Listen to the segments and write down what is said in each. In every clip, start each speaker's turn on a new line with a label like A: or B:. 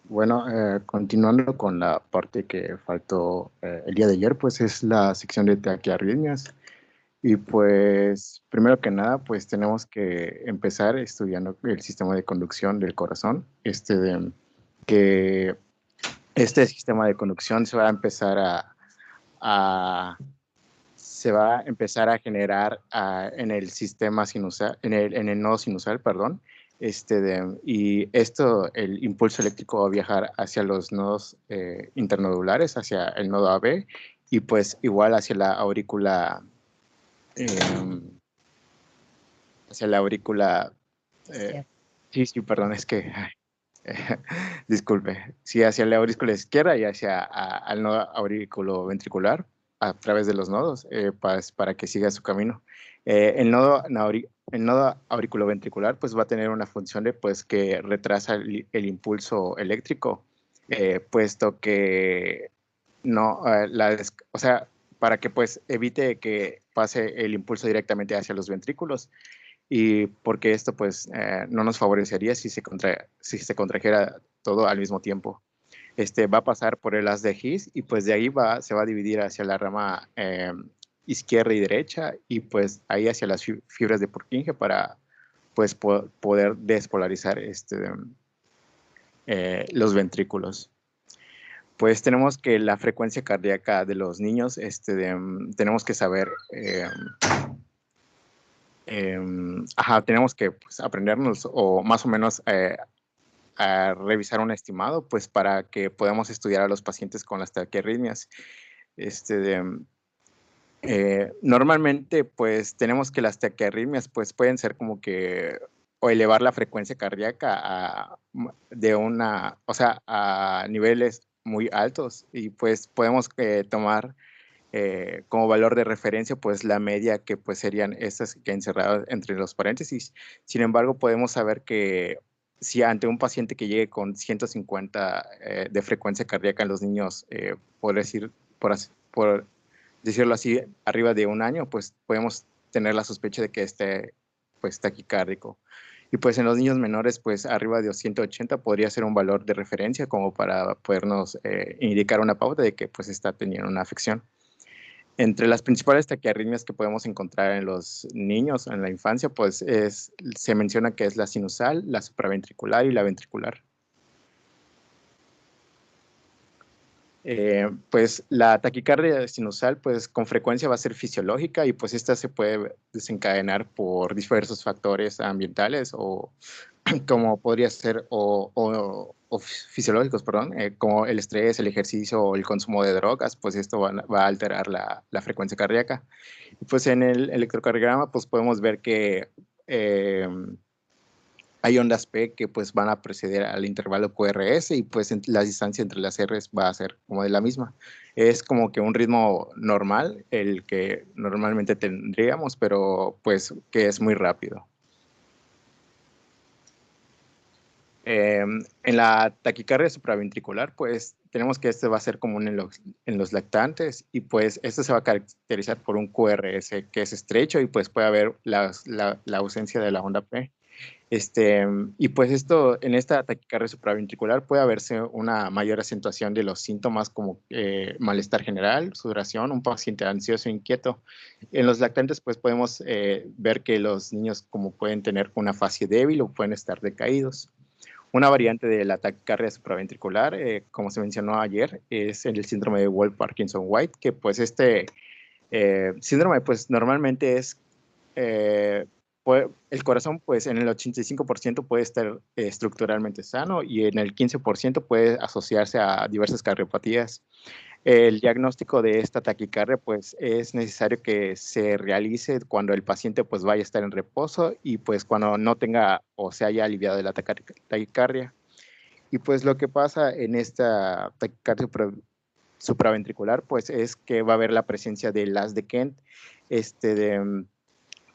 A: Bueno, continuando con la parte que faltó el día de ayer, pues es la sección de taquiarritmias. Y pues, primero que nada, pues tenemos que empezar estudiando el sistema de conducción del corazón. Que este sistema de conducción se va a empezar a- se va a empezar a generar en el sistema sinusal, en el nodo sinusal, perdón. Y esto, el impulso eléctrico va a viajar hacia los nodos internodulares, hacia el nodo AB, y pues igual eh, hacia la aurícula,
B: Izquierda.
A: sí, perdón, es que, disculpe, sí, hacia la aurícula izquierda y al nodo auriculoventricular a través de los nodos, para que siga su camino. El nodo auriculoventricular pues va a tener una función de pues que retrasa el impulso eléctrico, puesto que no, o sea, para que pues evite que pase el impulso directamente hacia los ventrículos, y porque esto pues no nos favorecería si se contrajera todo al mismo tiempo. Va a pasar por el haz de His y pues de ahí se va a dividir hacia la rama izquierda y derecha, y pues ahí hacia las fibras de Purkinje para pues poder despolarizar los ventrículos. Pues tenemos que la frecuencia cardíaca de los niños, tenemos que saber, tenemos que pues, aprendernos o más o menos a revisar un estimado, pues para que podamos estudiar a los pacientes con las taquiarritmias. Este, de, Normalmente, pues tenemos que las taquiarritmias, pues pueden ser como que o elevar la frecuencia cardíaca o sea, a niveles muy altos, y pues podemos tomar como valor de referencia, pues la media, que pues serían estas que encerradas entre los paréntesis. Sin embargo, podemos saber que si ante un paciente que llegue con 150 de frecuencia cardíaca en los niños, por decirlo así, arriba de un año, pues podemos tener la sospecha de que esté pues taquicárdico. Y pues en los niños menores, pues arriba de 180 podría ser un valor de referencia como para podernos indicar una pauta de que pues está teniendo una afección. Entre las principales taquiarritmias que podemos encontrar en los niños en la infancia, pues se menciona que es la sinusal, la supraventricular y la ventricular. Pues la taquicardia sinusal, pues con frecuencia va a ser fisiológica, y pues esta se puede desencadenar por diversos factores ambientales o como podría ser o fisiológicos, perdón, como el estrés, el ejercicio o el consumo de drogas, pues esto va a alterar la frecuencia cardíaca. Y pues en el electrocardiograma pues podemos ver que eh, hay ondas P que pues van a preceder al intervalo QRS, y pues la distancia entre las Rs va a ser como de la misma. Es como que un ritmo normal, el que normalmente tendríamos, pero pues que es muy rápido. En la taquicardia supraventricular, pues tenemos que este va a ser común en los lactantes, y pues esto se va a caracterizar por un QRS que es estrecho, y pues puede haber la ausencia de la onda P. Y pues en esta taquicardia supraventricular puede haberse una mayor acentuación de los síntomas como malestar general, sudoración, un paciente ansioso e inquieto. En los lactantes pues podemos ver que los niños como pueden tener una fase débil o pueden estar decaídos. Una variante de la taquicardia supraventricular, como se mencionó ayer, es el síndrome de Wolff-Parkinson-White, que pues síndrome pues normalmente es eh, el corazón, pues en el 85% puede estar estructuralmente sano, y en el 15% puede asociarse a diversas cardiopatías. El diagnóstico de esta taquicardia, pues es necesario que se realice cuando el paciente pues vaya a estar en reposo, y pues cuando no tenga o se haya aliviado de la taquicardia. Y pues lo que pasa en esta taquicardia supraventricular, pues es que va a haber la presencia de las de Kent, este de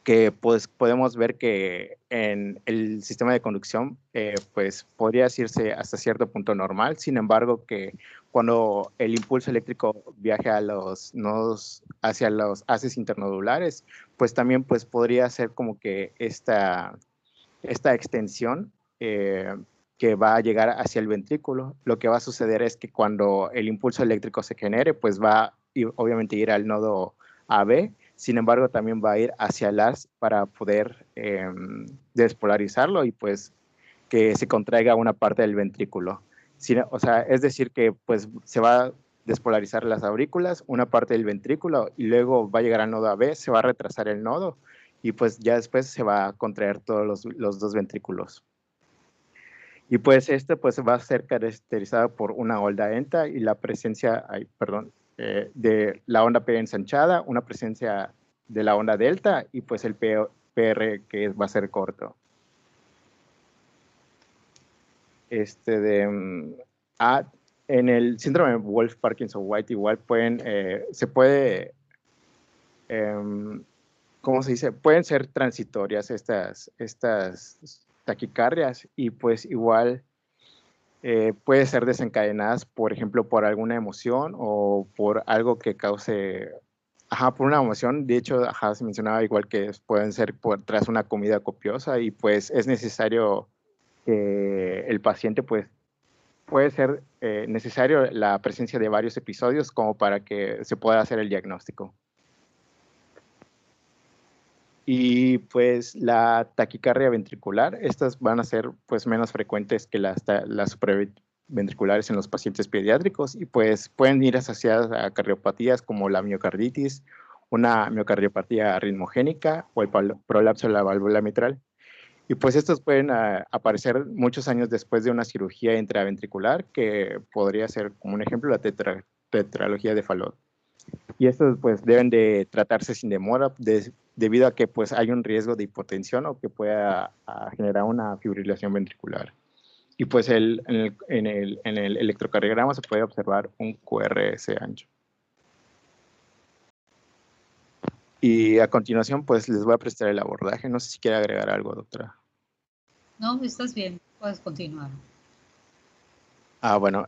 A: que pues podemos ver que en el sistema de conducción pues podría decirse hasta cierto punto normal. Sin embargo, que cuando el impulso eléctrico viaje a los nodos, hacia los haces internodulares, pues también pues podría ser como que esta extensión que va a llegar hacia el ventrículo. Lo que va a suceder es que cuando el impulso eléctrico se genere, pues va a obviamente ir al nodo AB, sin embargo también va a ir hacia el AS para poder despolarizarlo y pues que se contraiga una parte del ventrículo. O sea, es decir que pues se va a despolarizar las aurículas, una parte del ventrículo y luego va a llegar al nodo AB, se va a retrasar el nodo y pues ya después se va a contraer todos los dos ventrículos. Y pues este pues va a ser caracterizado por una onda ENTA y la presencia, de la onda P ensanchada, una presencia de la onda delta y pues el PR que va a ser corto. En el síndrome de Wolff-Parkinson-White igual se puede, ¿cómo se dice? Pueden ser transitorias estas taquicardias y pues igual puede ser desencadenadas, por ejemplo, por alguna emoción o por algo que cause, por una emoción. De hecho, se mencionaba igual que pueden ser tras una comida copiosa y pues es necesario que el paciente pues puede ser necesario la presencia de varios episodios como para que se pueda hacer el diagnóstico. Y pues la taquicardia ventricular, estas van a ser pues menos frecuentes que las supraventriculares en los pacientes pediátricos y pues pueden ir asociadas a cardiopatías como la miocarditis, una miocardiopatía ritmogénica o el prolapso de la válvula mitral. Y pues estos pueden aparecer muchos años después de una cirugía intraventricular, que podría ser como un ejemplo la tetralogía de Fallot. Y estos pues deben de tratarse sin demora debido a que pues hay un riesgo de hipotensión o que pueda generar una fibrilación ventricular. Y pues en el electrocardiograma se puede observar un QRS ancho. Y a continuación pues les voy a prestar el abordaje. No sé si quiere agregar algo, doctora.
B: No, estás bien, puedes continuar.
A: Bueno,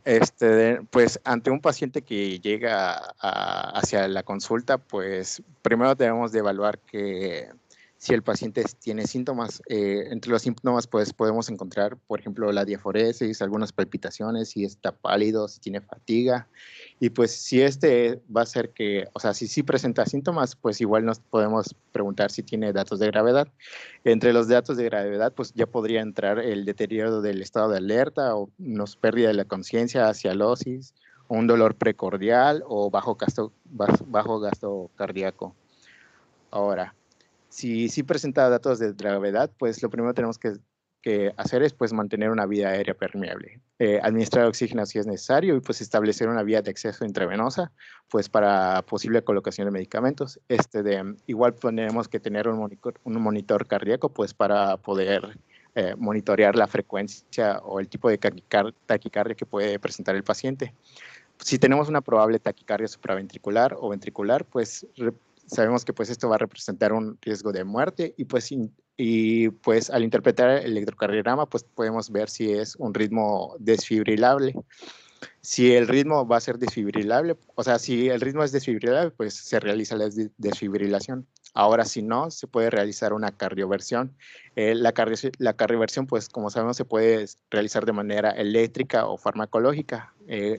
A: pues ante un paciente que llega hacia la consulta, pues primero debemos de evaluar que si el paciente tiene síntomas. Entre los síntomas pues podemos encontrar, por ejemplo, la diaforesis, algunas palpitaciones, si está pálido, si tiene fatiga. Y pues si va a ser que, o sea, si sí presenta síntomas, pues igual nos podemos preguntar si tiene datos de gravedad. Entre los datos de gravedad, pues ya podría entrar el deterioro del estado de alerta o pérdida de la conciencia, cialosis, o un dolor precordial o bajo gasto cardíaco. Ahora, si presenta datos de gravedad, pues lo primero que tenemos que hacer es pues mantener una vía aérea permeable, administrar oxígeno si es necesario y pues establecer una vía de acceso intravenosa pues para posible colocación de medicamentos. Igual tenemos que tener un monitor cardíaco pues para poder monitorear la frecuencia o el tipo de taquicardia que puede presentar el paciente. Si tenemos una probable taquicardia supraventricular o ventricular, pues sabemos que pues esto va a representar un riesgo de muerte y pues al interpretar el electrocardiograma pues podemos ver si es un ritmo desfibrilable. Si el ritmo va a ser desfibrilable, o sea, si el ritmo es desfibrilable, pues se realiza la desfibrilación. Ahora, si no, se puede realizar una cardioversión. La cardioversión, pues como sabemos, se puede realizar de manera eléctrica o farmacológica.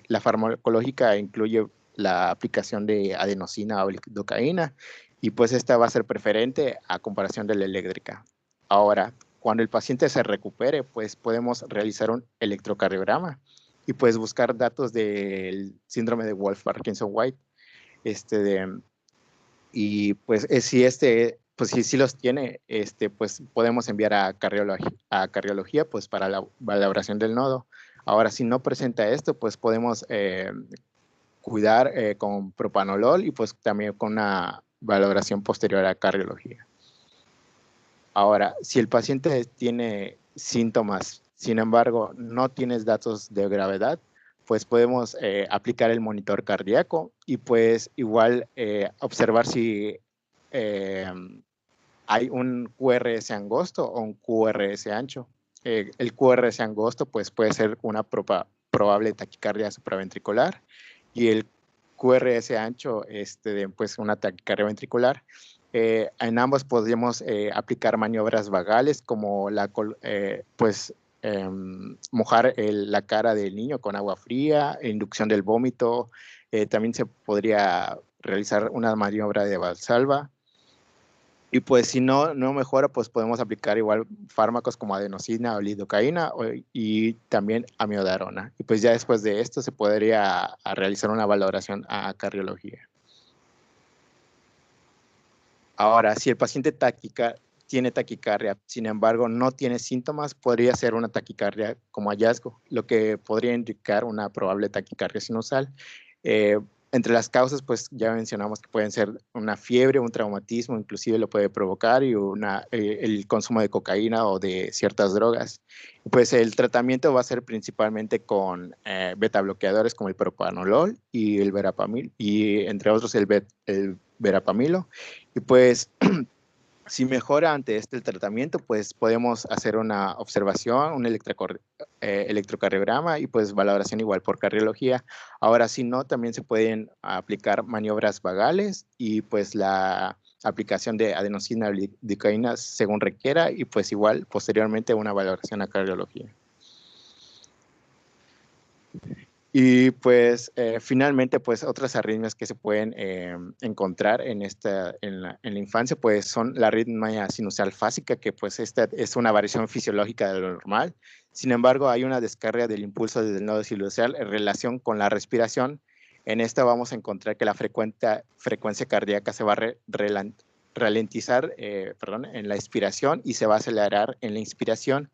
A: La farmacológica incluye la aplicación de adenosina o lidocaína y pues esta va a ser preferente a comparación de la eléctrica. Ahora, cuando el paciente se recupere, pues podemos realizar un electrocardiograma y pues buscar datos del síndrome de Wolff-Parkinson-White. Y pues si los tiene, pues podemos enviar a cardiología pues para la valoración del nodo. Ahora, si no presenta esto, pues podemos cuidar con propanolol y pues también con una valoración posterior a cardiología. Ahora, si el paciente tiene síntomas, sin embargo, no tienes datos de gravedad, pues podemos aplicar el monitor cardíaco y pues igual observar si hay un QRS angosto o un QRS ancho. El QRS angosto pues puede ser una probable taquicardia supraventricular y el QRS ancho pues una taquicardia ventricular. En ambos podríamos aplicar maniobras vagales como pues mojar la cara del niño con agua fría, inducción del vómito. También se podría realizar una maniobra de Valsalva. Y pues si no mejora, pues podemos aplicar igual fármacos como adenosina o lidocaína y también amiodarona. Y pues ya después de esto se podría realizar una valoración a cardiología. Ahora, si el paciente tiene taquicardia, sin embargo no tiene síntomas, podría ser una taquicardia como hallazgo, lo que podría indicar una probable taquicardia sinusal. Entre las causas, pues ya mencionamos que pueden ser una fiebre, un traumatismo, inclusive lo puede provocar, y el consumo de cocaína o de ciertas drogas. Pues el tratamiento va a ser principalmente con beta bloqueadores como el propanolol y el verapamil, y entre otros el verapamilo. Y pues si mejora ante el tratamiento, pues podemos hacer una observación, un electrocardiograma y pues valoración igual por cardiología. Ahora, si no, también se pueden aplicar maniobras vagales y pues la aplicación de adenosina lidocaína según requiera y pues igual posteriormente una valoración a cardiología. Y pues finalmente, pues otras arritmias que se pueden encontrar en la infancia, pues son la arritmia sinusal fásica, que pues esta es una variación fisiológica de lo normal. Sin embargo, hay una descarga del impulso desde el nodo sinusal en relación con la respiración. En esta vamos a encontrar que la frecuencia cardíaca se va a ralentizar en la expiración y se va a acelerar en la inspiración.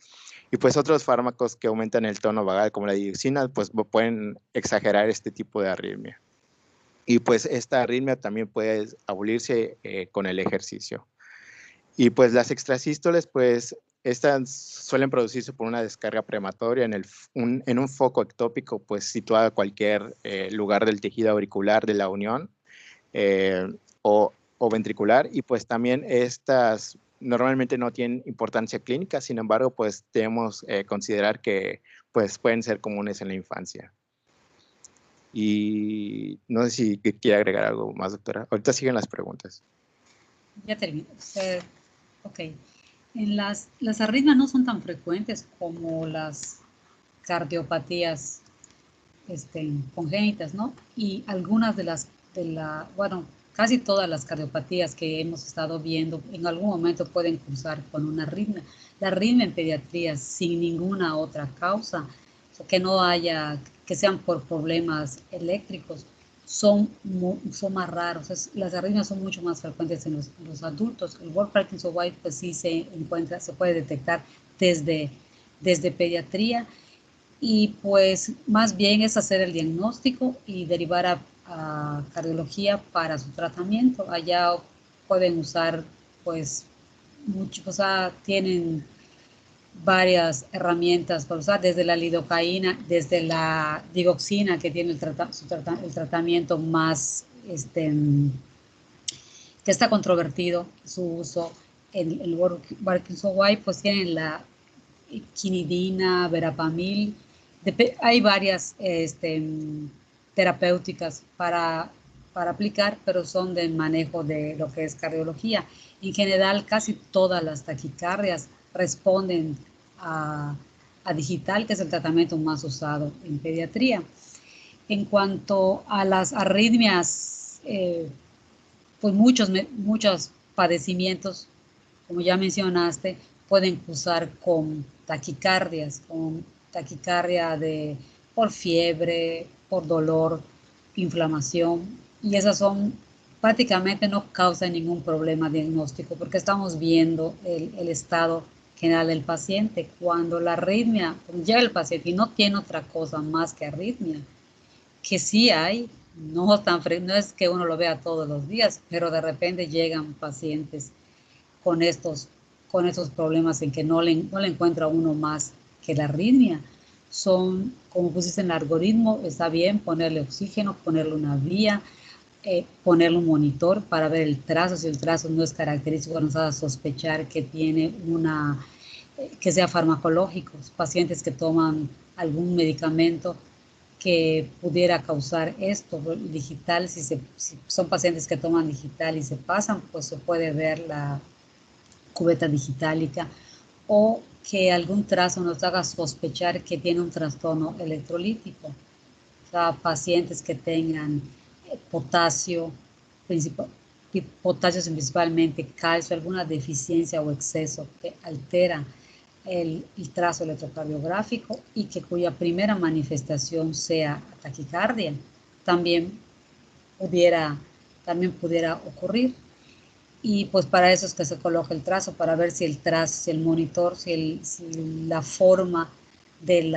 A: Y pues otros fármacos que aumentan el tono vagal, como la dioxina, pues pueden exagerar este tipo de arritmia. Y pues esta arritmia también puede abolirse con el ejercicio. Y pues las extrasístoles, pues estas suelen producirse por una descarga prematatoria en un foco ectópico, pues situado en cualquier lugar del tejido auricular de la unión o ventricular. Y pues también estas normalmente no tienen importancia clínica, sin embargo, pues debemos considerar que pues pueden ser comunes en la infancia. Y no sé si quiere agregar algo más, doctora. Ahorita siguen las preguntas.
B: Ya termino. Ok. Las arritmias no son tan frecuentes como las cardiopatías congénitas, ¿no? Y algunas bueno, casi todas las cardiopatías que hemos estado viendo en algún momento pueden cursar con una arritmia. La arritmia en pediatría sin ninguna otra causa, que no haya, que sean por problemas eléctricos, son más raros. Las arritmias son mucho más frecuentes en los adultos. El Wolff-Parkinson-White pues sí se puede detectar desde pediatría. Y pues más bien es hacer el diagnóstico y derivar a cardiología para su tratamiento. Allá pueden usar pues tienen varias herramientas para usar, desde la lidocaína, desde la digoxina, que tiene el tratamiento más que está controvertido su uso. El Parkinson-White pues tienen la quinidina, verapamil. Hay varias terapéuticas para aplicar, pero son del manejo de lo que es cardiología. En general, casi todas las taquicardias responden a digital, que es el tratamiento más usado en pediatría. En cuanto a las arritmias, pues muchos padecimientos, como ya mencionaste, pueden cursar con taquicardia por fiebre, por dolor, inflamación, y esas prácticamente no causan ningún problema diagnóstico porque estamos viendo el estado general del paciente. Cuando la arritmia llega el paciente y no tiene otra cosa más que arritmia, que sí hay, no es que uno lo vea todos los días, pero de repente llegan pacientes con estos problemas en que no le encuentra uno más que la arritmia. Son, como pusiste en el algoritmo, está bien ponerle oxígeno, ponerle una vía, ponerle un monitor para ver el trazo. Si el trazo no es característico, nos va a sospechar que tiene que sea farmacológico. Pacientes que toman algún medicamento que pudiera causar esto. Digital, si son pacientes que toman digital y se pasan, pues se puede ver la cubeta digitálica, o que algún trazo nos haga sospechar que tiene un trastorno electrolítico. O sea, pacientes que tengan potasio, potasio principalmente, calcio, alguna deficiencia o exceso que altera el trazo electrocardiográfico y que cuya primera manifestación sea taquicardia, también pudiera ocurrir. Y pues para eso es que se coloca el trazo, para ver si el trazo, si el monitor, si la forma del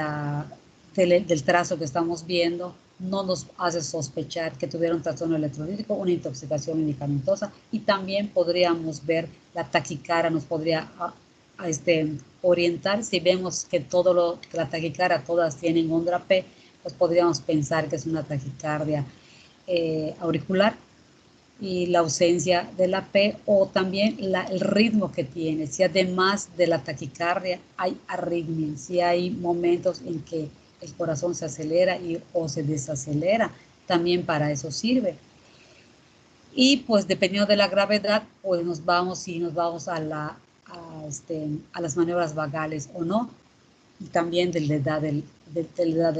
B: trazo que estamos viendo no nos hace sospechar que tuviera un trastorno electrolítico, una intoxicación medicamentosa, y también podríamos ver la taquicardia, nos podría orientar. Si vemos que que la taquicardia todas tienen ondra P, pues podríamos pensar que es una taquicardia auricular, y la ausencia de la P, o también el ritmo que tiene, si además de la taquicardia hay arritmia, si hay momentos en que el corazón se acelera o se desacelera, también para eso sirve. Y pues dependiendo de la gravedad, pues nos vamos a las maniobras vagales o no, y también de la edad del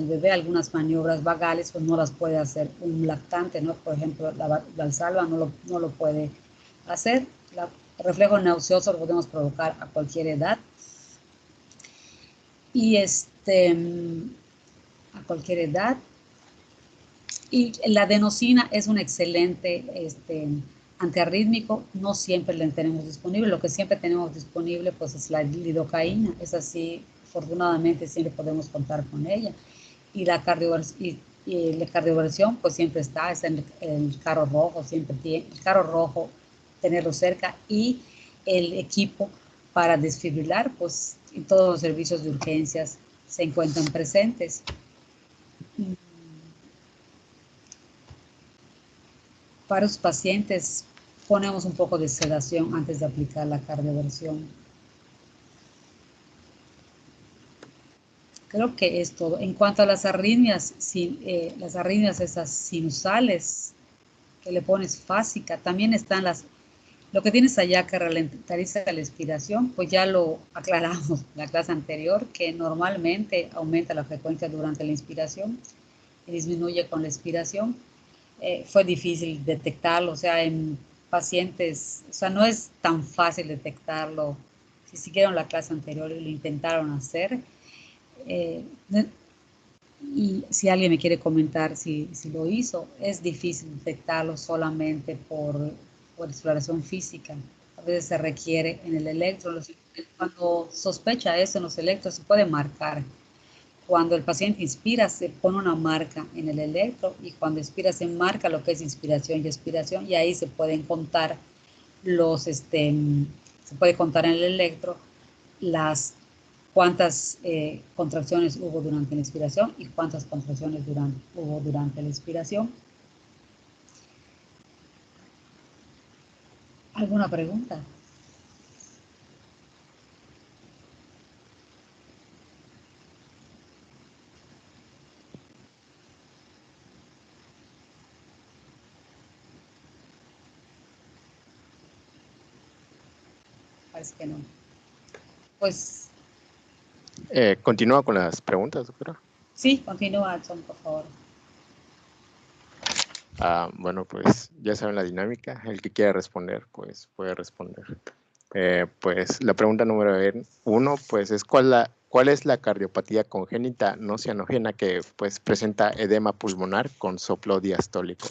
B: bebé. Algunas maniobras vagales pues no las puede hacer un lactante, ¿no? Por ejemplo, la valsalva no lo puede hacer. El reflejo nauseoso lo podemos provocar a cualquier edad. Y a cualquier edad. Y la adenosina es un excelente antiarrítmico, no siempre la tenemos disponible. Lo que siempre tenemos disponible pues es la lidocaína, es así, afortunadamente siempre podemos contar con ella. Y la cardioversión pues siempre está, es el carro rojo, siempre tiene el carro rojo, tenerlo cerca, y el equipo para desfibrilar, pues en todos los servicios de urgencias se encuentran presentes. Para los pacientes ponemos un poco de sedación antes de aplicar la cardioversión. Creo que es todo. En cuanto a las arritmias, las arritmias esas sinusales que le pones fásica, también están lo que tienes allá que ralentiza la expiración, pues ya lo aclaramos en la clase anterior, que normalmente aumenta la frecuencia durante la inspiración y disminuye con la expiración. Fue difícil detectarlo, o sea, en pacientes, o sea, no es tan fácil detectarlo. Si siguieron la clase anterior y lo intentaron hacer, y si alguien me quiere comentar si lo hizo, es difícil detectarlo solamente por exploración física. A veces se requiere en el electro, cuando sospecha eso en los electros se puede marcar. Cuando el paciente inspira, se pone una marca en el electro, y cuando expira se marca lo que es inspiración y expiración, y ahí se pueden contar se puede contar en el electro cuántas contracciones hubo durante la inspiración y cuántas contracciones hubo durante la expiración. ¿Alguna pregunta? Parece que no. Pues
A: Continúa con las preguntas, doctora.
B: sí, continúa, Edson, por favor.
A: Bueno, pues ya saben la dinámica. El que quiera responder, pues puede responder. Pues la pregunta número 1, pues es ¿cuál es la cardiopatía congénita no cianógena que pues presenta edema pulmonar con soplo diastólico?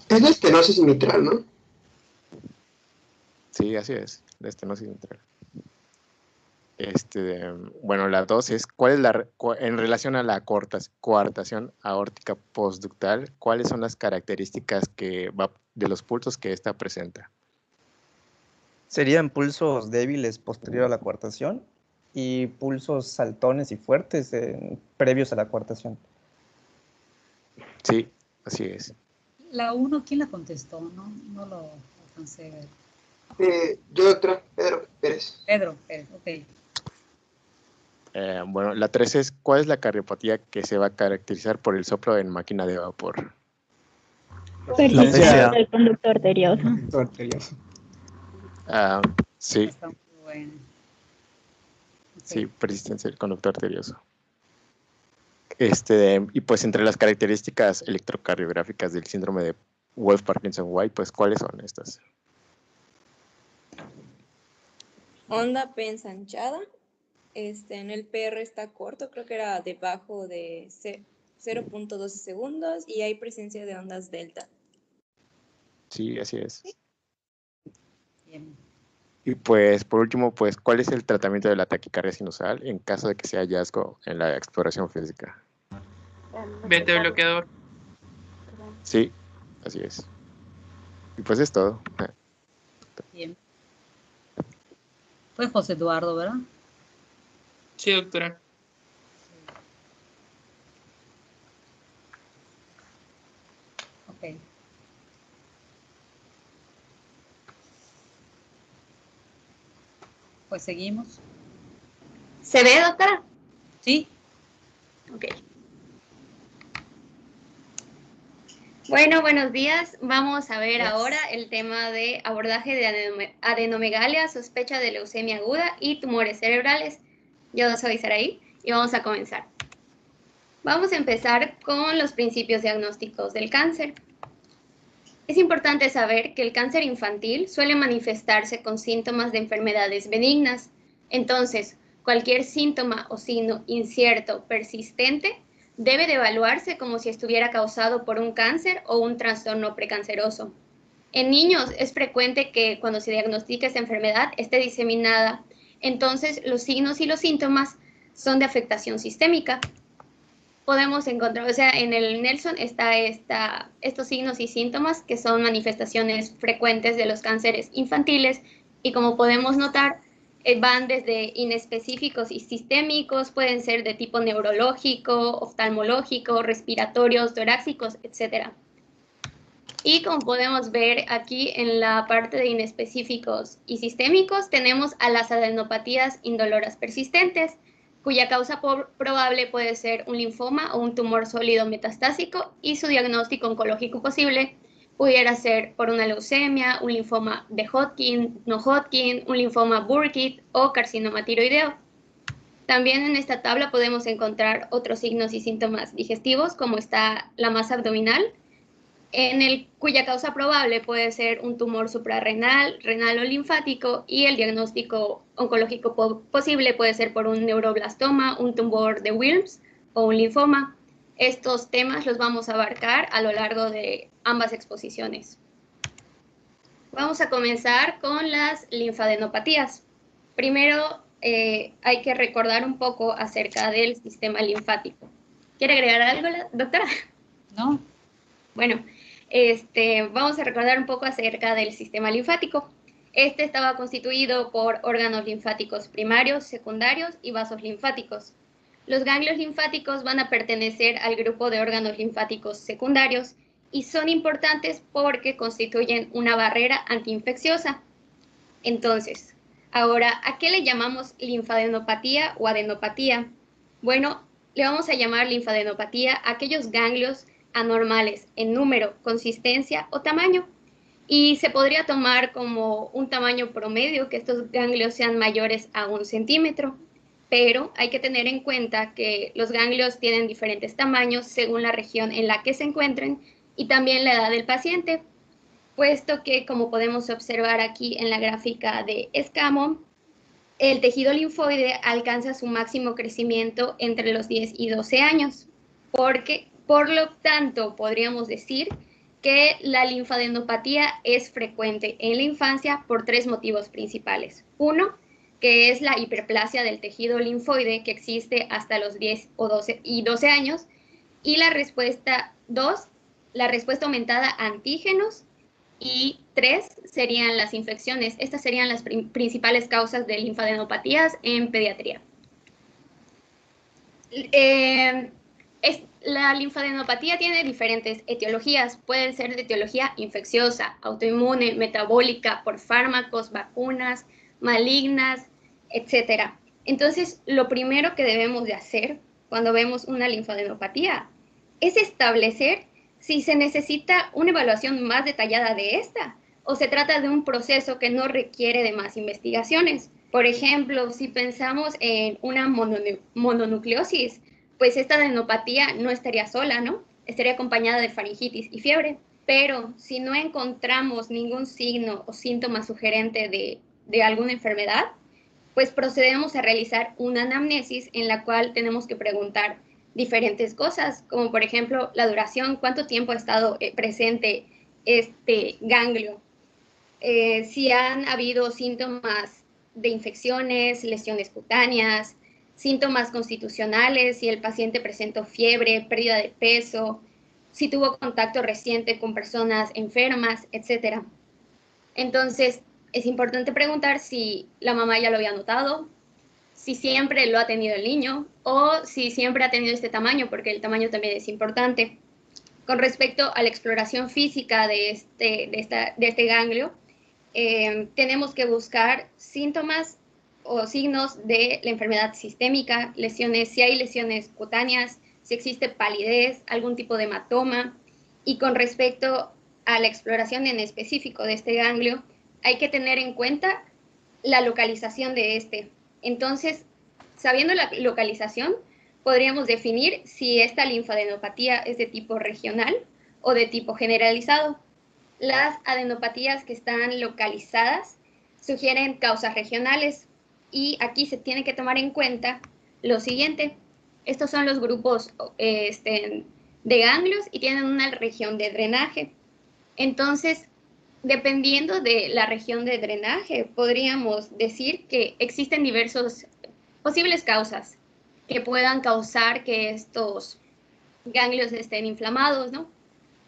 C: Es la estenosis mitral, ¿no?
A: Sí, así es, la estenosis mitral. Bueno, la 2 es, en relación a la coartación aórtica postductal, ¿cuáles son las características de los pulsos que esta presenta?
D: Serían pulsos débiles posterior a la coartación y pulsos saltones y fuertes previos a la coartación.
A: Sí, así es.
B: La 1, ¿quién la contestó? No lo alcancé a ver.
C: Yo, doctora, Pedro Pérez.
B: Pedro Pérez, ok.
A: Bueno, la 3 es, ¿cuál es la cardiopatía que se va a caracterizar por el soplo en máquina de
E: Persistencia del conducto arterioso.
A: Ah, sí,
B: Está muy bueno. Ok.
A: sí, persistencia del conducto arterioso. Y pues entre las características electrocardiográficas del síndrome de Wolff-Parkinson-White, pues ¿cuáles son estas?
E: Onda P ensanchada. En el PR está corto, creo que era debajo de 0.12 segundos y hay presencia de ondas delta.
A: Sí, así es.
B: Bien.
A: Y pues por último, pues ¿cuál es el tratamiento de la taquicardia sinusal en caso de que sea hallazgo en la exploración física?
F: Beta bloqueador.
A: Sí, así es. Y pues es todo.
B: Bien. Fue José Eduardo, ¿verdad?
F: Sí, doctora.
B: Ok. Pues seguimos.
G: ¿Se ve, doctora?
B: Sí.
G: Ok. Bueno, buenos días. Vamos a ver
B: Yes.
G: ahora el tema de abordaje de adenomegalia, sospecha de leucemia aguda y tumores cerebrales. Yo soy Saraí y vamos a comenzar. Vamos a empezar con los principios diagnósticos del cáncer. Es importante saber que el cáncer infantil suele manifestarse con síntomas de enfermedades benignas. Entonces, cualquier síntoma o signo incierto, persistente, debe de evaluarse como si estuviera causado por un cáncer o un trastorno precanceroso. En niños es frecuente que cuando se diagnostica esta enfermedad esté diseminada. Entonces, los signos y los síntomas son de afectación sistémica. Podemos encontrar, o sea, en el Nelson está estos signos y síntomas que son manifestaciones frecuentes de los cánceres infantiles y como podemos notar, van desde inespecíficos y sistémicos, pueden ser de tipo neurológico, oftalmológico, respiratorios, torácicos, etc. Y como podemos ver aquí en la parte de inespecíficos y sistémicos, tenemos a las adenopatías indoloras persistentes, cuya causa probable puede ser un linfoma o un tumor sólido metastásico y su diagnóstico oncológico posible pudiera ser por una leucemia, un linfoma de Hodgkin, no Hodgkin, un linfoma Burkitt o carcinoma tiroideo. También en esta tabla podemos encontrar otros signos y síntomas digestivos como está la masa abdominal, cuya causa probable puede ser un tumor suprarrenal, renal o linfático y el diagnóstico oncológico posible puede ser por un neuroblastoma, un tumor de Wilms o un linfoma. Estos temas los vamos a abarcar a lo largo de ambas exposiciones. Vamos a comenzar con las linfadenopatías. Primero hay que recordar un poco acerca del sistema linfático. ¿Quiere agregar algo, doctora?
B: No.
G: Bueno, vamos a recordar un poco acerca del sistema linfático. Este estaba constituido por órganos linfáticos primarios, secundarios y vasos linfáticos. Los ganglios linfáticos van a pertenecer al grupo de órganos linfáticos secundarios y son importantes porque constituyen una barrera antiinfecciosa. Entonces, ahora, ¿a qué le llamamos linfadenopatía o adenopatía? Bueno, le vamos a llamar linfadenopatía a aquellos ganglios anormales en número, consistencia o tamaño. Y se podría tomar como un tamaño promedio que estos ganglios sean mayores a 1 centímetro. Pero hay que tener en cuenta que los ganglios tienen diferentes tamaños según la región en la que se encuentren y también la edad del paciente, puesto que, como podemos observar aquí en la gráfica de escamo, el tejido linfoide alcanza su máximo crecimiento entre los 10 y 12 años, por lo tanto podríamos decir que la linfadenopatía es frecuente en la infancia por 3 motivos principales. Uno, que es la hiperplasia del tejido linfoide que existe hasta los 10 o 12 años, y la respuesta 2, la respuesta aumentada a antígenos, y 3 serían las infecciones. Estas serían las principales causas de linfadenopatías en pediatría. La linfadenopatía tiene diferentes etiologías. Pueden ser de etiología infecciosa, autoinmune, metabólica, por fármacos, vacunas, malignas, etc. Entonces, lo primero que debemos de hacer cuando vemos una linfadenopatía es establecer si se necesita una evaluación más detallada de esta o se trata de un proceso que no requiere de más investigaciones. Por ejemplo, si pensamos en una mononucleosis, pues esta adenopatía no estaría sola, ¿no? Estaría acompañada de faringitis y fiebre. Pero si no encontramos ningún signo o síntoma sugerente de alguna enfermedad, pues procedemos a realizar una anamnesis en la cual tenemos que preguntar diferentes cosas, como por ejemplo la duración, cuánto tiempo ha estado presente este ganglio, si han habido síntomas de infecciones, lesiones cutáneas, síntomas constitucionales, si el paciente presentó fiebre, pérdida de peso, si tuvo contacto reciente con personas enfermas, etc. Entonces, es importante preguntar si la mamá ya lo había notado, si siempre lo ha tenido el niño o si siempre ha tenido este tamaño, porque el tamaño también es importante. Con respecto a la exploración física de este ganglio, tenemos que buscar síntomas o signos de la enfermedad sistémica, lesiones, si hay lesiones cutáneas, si existe palidez, algún tipo de hematoma. Y con respecto a la exploración en específico de este ganglio, hay que tener en cuenta la localización de este. Entonces, sabiendo la localización, podríamos definir si esta linfadenopatía es de tipo regional o de tipo generalizado. Las adenopatías que están localizadas sugieren causas regionales y aquí se tiene que tomar en cuenta lo siguiente. Estos son los grupos de ganglios y tienen una región de drenaje. Entonces, dependiendo de la región de drenaje, podríamos decir que existen diversas posibles causas que puedan causar que estos ganglios estén inflamados, ¿no?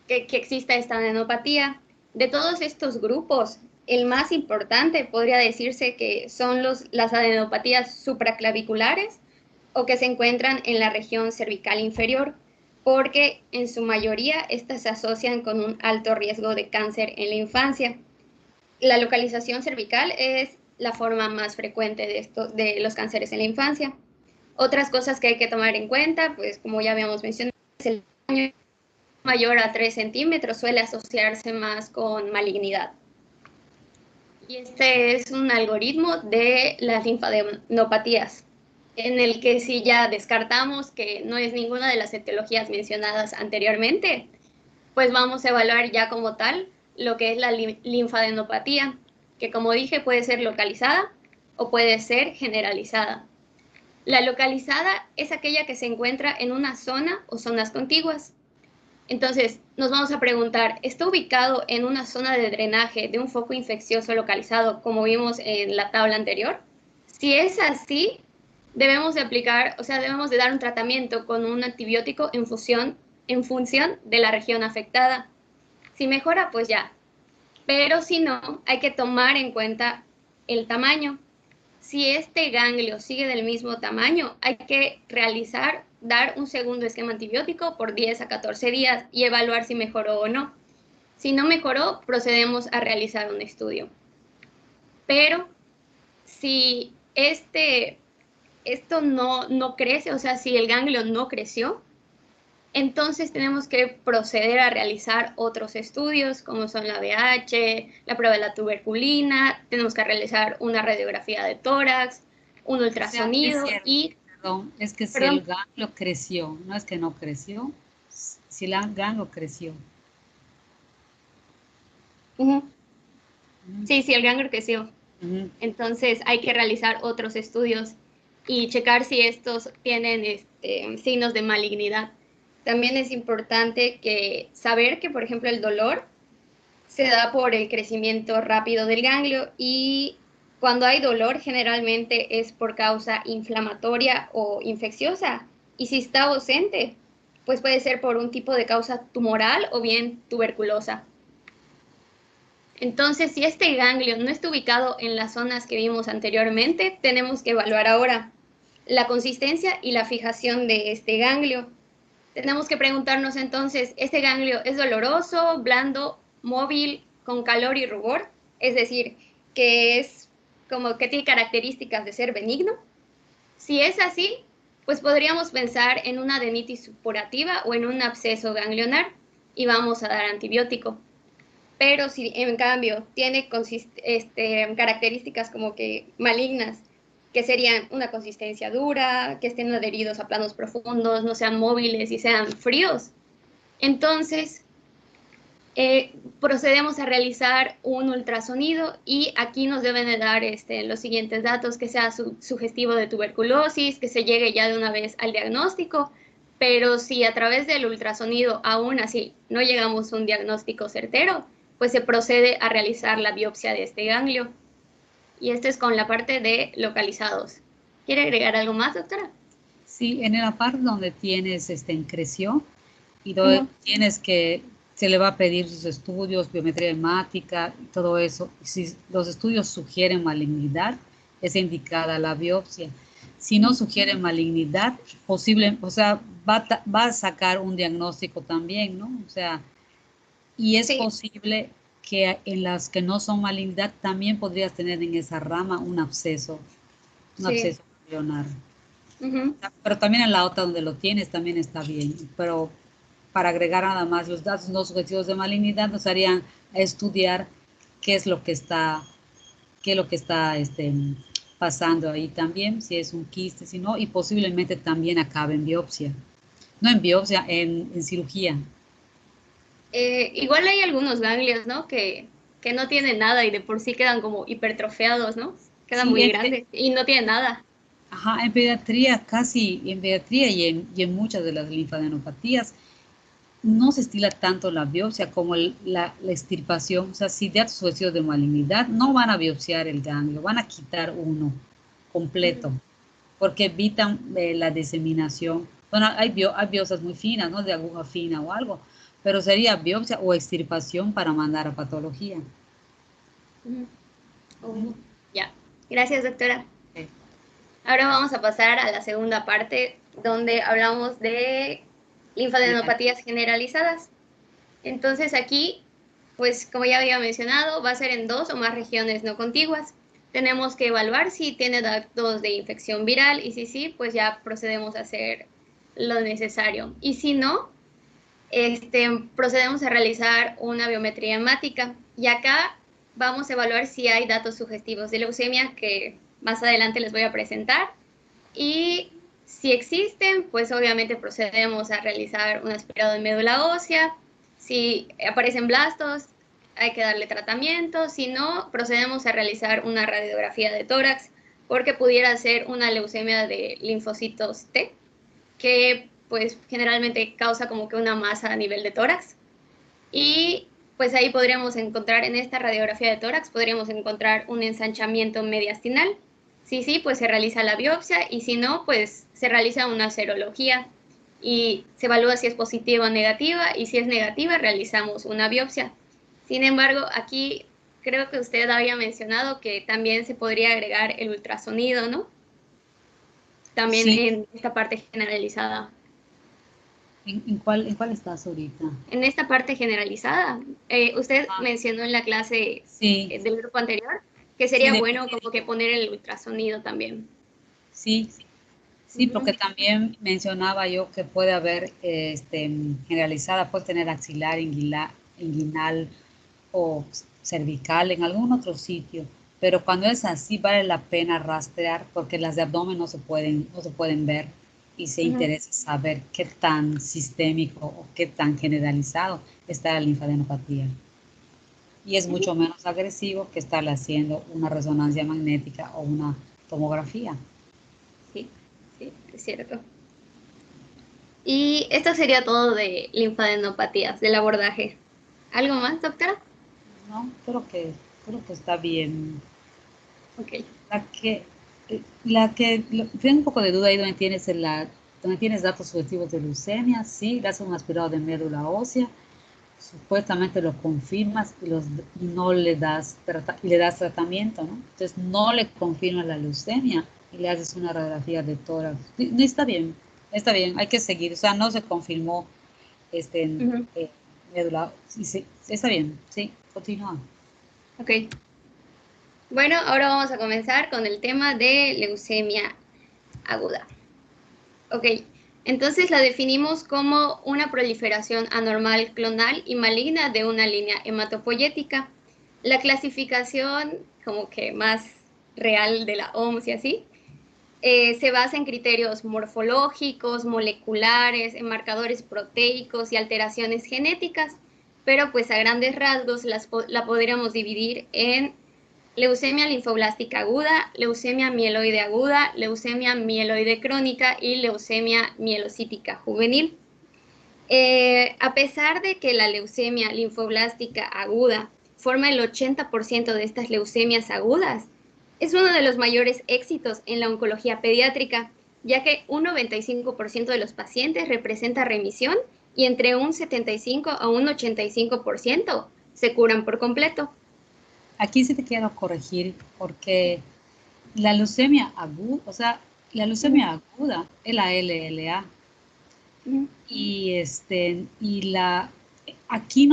G: Que exista esta adenopatía. De todos estos grupos, el más importante podría decirse que son las adenopatías supraclaviculares o que se encuentran en la región cervical inferior, porque en su mayoría estas se asocian con un alto riesgo de cáncer en la infancia. La localización cervical es la forma más frecuente de los cánceres en la infancia. Otras cosas que hay que tomar en cuenta, pues como ya habíamos mencionado, es el tamaño mayor a 3 centímetros suele asociarse más con malignidad. Y este es un algoritmo de las linfadenopatías, en el que si ya descartamos que no es ninguna de las etiologías mencionadas anteriormente, pues vamos a evaluar ya como tal lo que es la linfadenopatía, que como dije puede ser localizada o puede ser generalizada. La localizada es aquella que se encuentra en una zona o zonas contiguas. Entonces, nos vamos a preguntar, ¿está ubicado en una zona de drenaje de un foco infeccioso localizado, como vimos en la tabla anterior? Si es así, debemos de aplicar, o sea, debemos de dar un tratamiento con un antibiótico en función de la región afectada. Si mejora, pues ya. Pero si no, hay que tomar en cuenta el tamaño. Si este ganglio sigue del mismo tamaño, hay que dar un segundo esquema antibiótico por 10 a 14 días y evaluar si mejoró o no. Si no mejoró, procedemos a realizar un estudio. Pero si esto no crece, o sea, si el ganglio no creció, entonces tenemos que proceder a realizar otros estudios, como son la VH, la prueba de la tuberculina, tenemos que realizar una radiografía de tórax, un ultrasonido y...
B: Perdón, es que si el ganglio creció, no es que no creció, si el ganglio creció.
G: Sí, el ganglio creció. Entonces hay que realizar otros estudios y checar si estos tienen signos de malignidad. También es importante saber que, por ejemplo, el dolor se da por el crecimiento rápido del ganglio y cuando hay dolor generalmente es por causa inflamatoria o infecciosa. Y si está ausente, pues puede ser por un tipo de causa tumoral o bien tuberculosa. Entonces, si este ganglio no está ubicado en las zonas que vimos anteriormente, tenemos que evaluar ahora la consistencia y la fijación de este ganglio. Tenemos que preguntarnos entonces, ¿este ganglio es doloroso, blando, móvil, con calor y rubor? Es decir, que tiene características de ser benigno. Si es así, pues podríamos pensar en una adenitis supurativa o en un absceso ganglionar y vamos a dar antibiótico. pero si en cambio tiene características como que malignas, que serían una consistencia dura, que estén adheridos a planos profundos, no sean móviles y sean fríos, entonces procedemos a realizar un ultrasonido y aquí nos deben de dar los siguientes datos, que sea sugestivo de tuberculosis, que se llegue ya de una vez al diagnóstico, pero si a través del ultrasonido aún así no llegamos a un diagnóstico certero, pues se procede a realizar la biopsia de este ganglio. Y esto es con la parte de localizados. ¿Quiere agregar algo más, doctora?
B: Sí, en la parte donde tienes increción y donde tienes que, se le va a pedir sus estudios, biometría hemática y todo eso. Si los estudios sugieren malignidad, es indicada la biopsia. Si no sugiere malignidad, posible, o sea, va a sacar un diagnóstico también, ¿no? O sea, y es posible que en las que no son malignidad también podrías tener en esa rama un absceso embrionar. Pero también en la otra donde lo tienes también está bien, pero para agregar nada más los datos no sugestivos de malignidad nos harían estudiar qué es lo que está pasando ahí también, si es un quiste, si no, y posiblemente también acabe en biopsia. No en biopsia, en cirugía.
G: Igual hay algunos ganglios, ¿no? Que no tienen nada y de por sí quedan como hipertrofeados, ¿no? Quedan muy grandes y no tienen nada.
B: Ajá, en pediatría y en muchas de las linfadenopatías no se estila tanto la biopsia como la extirpación. O sea, si datos sugestivos de malignidad, no van a biopsiar el ganglio, van a quitar uno completo, porque evitan la diseminación. Bueno, hay biopsias muy finas, ¿no? De aguja fina o algo, pero sería biopsia o extirpación para mandar a patología.
G: Ya, gracias, doctora.
B: Okay.
G: Ahora vamos a pasar a la segunda parte, donde hablamos de linfadenopatías generalizadas. Entonces aquí, pues como ya había mencionado, va a ser en 2 o más regiones no contiguas. Tenemos que evaluar si tiene datos de infección viral y si sí, pues ya procedemos a hacer lo necesario. Y si no, procedemos a realizar una biometría hemática. Y acá vamos a evaluar si hay datos sugestivos de leucemia, que más adelante les voy a presentar. Y si existen, pues obviamente procedemos a realizar un aspirado de médula ósea. Si aparecen blastos, hay que darle tratamiento. Si no, procedemos a realizar una radiografía de tórax, porque pudiera ser una leucemia de linfocitos T, que pues generalmente causa como que una masa a nivel de tórax. Y pues ahí podríamos encontrar, en esta radiografía de tórax, podríamos encontrar un ensanchamiento mediastinal. Si sí, pues se realiza la biopsia, y si no, pues se realiza una serología y se evalúa si es positiva o negativa, y si es negativa, realizamos una biopsia. Sin embargo, aquí creo que usted había mencionado que también se podría agregar el ultrasonido, ¿no? También en esta parte generalizada.
B: ¿En cuál estás ahorita?
G: En esta parte generalizada. Usted mencionó en la clase del grupo anterior que sería bueno como que poner el ultrasonido también.
B: Sí, porque también mencionaba yo que puede haber generalizada, puede tener axilar, inguinal o cervical en algún otro sitio, pero cuando es así vale la pena rastrear, porque las de abdomen no se pueden ver, y se interesa saber qué tan sistémico o qué tan generalizado está la linfadenopatía. Y es mucho menos agresivo que estarle haciendo una resonancia magnética o una tomografía.
G: Sí, es cierto. Y esto sería todo de linfadenopatías, del abordaje. ¿Algo más, doctora?
B: No, creo que está bien.
G: Ok.
B: Tengo un poco de duda ahí donde tienes datos sugestivos de leucemia. Sí, le haces un aspirado de médula ósea, supuestamente lo confirmas y no le das tratamiento, ¿no? Entonces no le confirmas la leucemia y le haces una radiografía de tórax. Está bien, hay que seguir. O sea, no se confirmó médula. Sí, está bien, sí, continúa.
G: Ok. Bueno, ahora vamos a comenzar con el tema de leucemia aguda. Ok, Entonces la definimos como una proliferación anormal clonal y maligna de una línea hematopoyética. La clasificación como que más real de la OMS y así, se basa en criterios morfológicos, moleculares, en marcadores proteicos y alteraciones genéticas, pero pues a grandes rasgos la podríamos dividir en leucemia linfoblástica aguda, leucemia mieloide aguda, leucemia mieloide crónica y leucemia mielocítica juvenil. A pesar de que la leucemia linfoblástica aguda forma el 80% de estas leucemias agudas, es uno de los mayores éxitos en la oncología pediátrica, ya que un 95% de los pacientes representa remisión y entre un 75 a un 85% se curan por completo.
B: Aquí sí te quiero corregir porque la leucemia aguda, o sea, la leucemia aguda es la LLA. Y aquí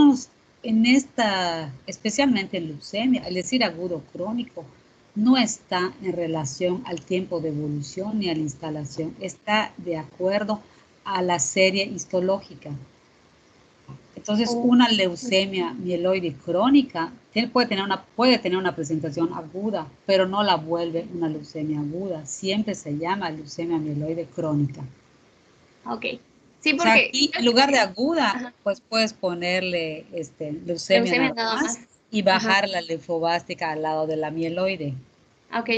B: especialmente en leucemia, el decir agudo crónico, no está en relación al tiempo de evolución ni a la instalación, está de acuerdo a la serie histológica. Entonces, una leucemia mieloide crónica puede tener una presentación aguda, pero no la vuelve una leucemia aguda. Siempre se llama leucemia mieloide crónica.
G: Ok. Sí, porque...
B: O sea, aquí, en lugar de aguda, pues puedes ponerle leucemia nada más y bajar la linfobástica al lado de la mieloide.
G: Ok.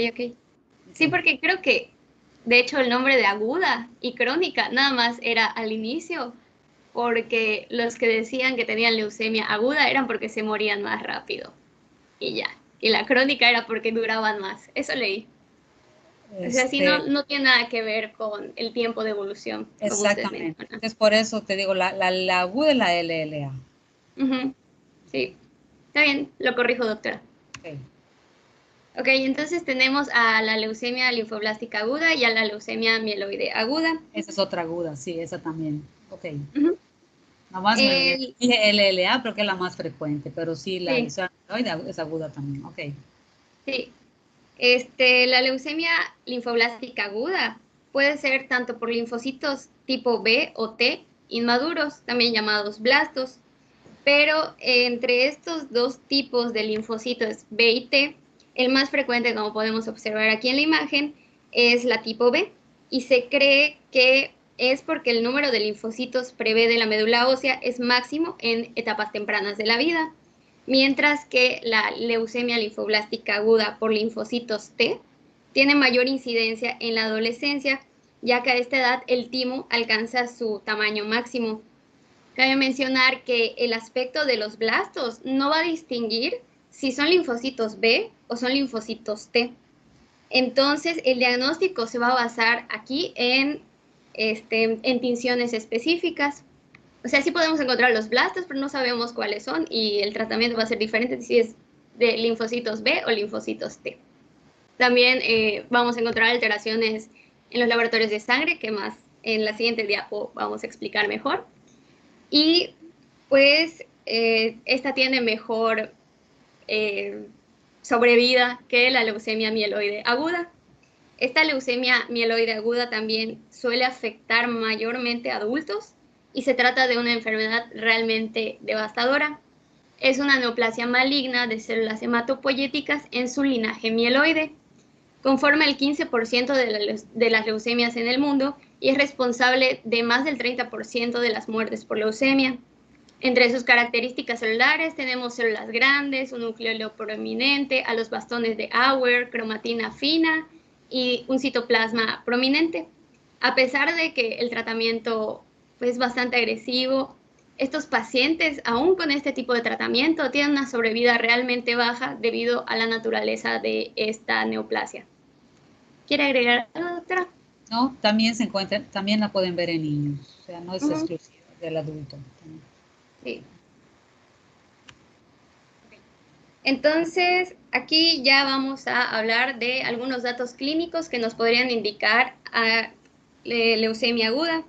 G: Sí, porque creo que, de hecho, el nombre de aguda y crónica nada más era al inicio, porque los que decían que tenían leucemia aguda eran porque se morían más rápido. Y ya. Y la crónica era porque duraban más. Eso leí. O sea, sí, no tiene nada que ver con el tiempo de evolución.
B: Exactamente. Entonces, por eso te digo, la aguda es la LLA.
G: Sí. Está bien, lo corrijo, doctora. Ok, entonces tenemos a la leucemia linfoblástica aguda y a la leucemia mieloide aguda.
B: Esa es otra aguda, sí, esa también. Ok. Nomás me dije LLA porque es la más frecuente, pero sí, la leucemia mieloide es aguda también. Ok.
G: Sí. La leucemia linfoblástica aguda puede ser tanto por linfocitos tipo B o T inmaduros, también llamados blastos, pero entre estos dos tipos de linfocitos B y T, el más frecuente, como podemos observar aquí en la imagen, es la tipo B, y se cree que es porque el número de linfocitos prevé de la médula ósea es máximo en etapas tempranas de la vida, mientras que la leucemia linfoblástica aguda por linfocitos T tiene mayor incidencia en la adolescencia, ya que a esta edad el timo alcanza su tamaño máximo. Cabe mencionar que el aspecto de los blastos no va a distinguir si son linfocitos B o son linfocitos T. Entonces, el diagnóstico se va a basar aquí en tinciones específicas. O sea, sí podemos encontrar los blastos, pero no sabemos cuáles son y el tratamiento va a ser diferente si es de linfocitos B o linfocitos T. También vamos a encontrar alteraciones en los laboratorios de sangre, que más en la siguiente diapo vamos a explicar mejor. Y pues esta tiene mejor sobrevida que la leucemia mieloide aguda. Esta leucemia mieloide aguda también suele afectar mayormente a adultos y se trata de una enfermedad realmente devastadora. Es una neoplasia maligna de células hematopoyéticas en su linaje mieloide. Conforma el 15% de las leucemias en el mundo y es responsable de más del 30% de las muertes por leucemia. Entre sus características celulares tenemos células grandes, un núcleo prominente, a los bastones de Auer, cromatina fina y un citoplasma prominente. A pesar de que el tratamiento es bastante agresivo, estos pacientes, aún con este tipo de tratamiento, tienen una sobrevida realmente baja debido a la naturaleza de esta neoplasia. ¿Quiere agregar algo, doctora?
B: No, también se encuentra, también la pueden ver en niños, o sea, no es exclusiva del adulto.
G: Sí. Entonces, aquí ya vamos a hablar de algunos datos clínicos que nos podrían indicar a leucemia aguda.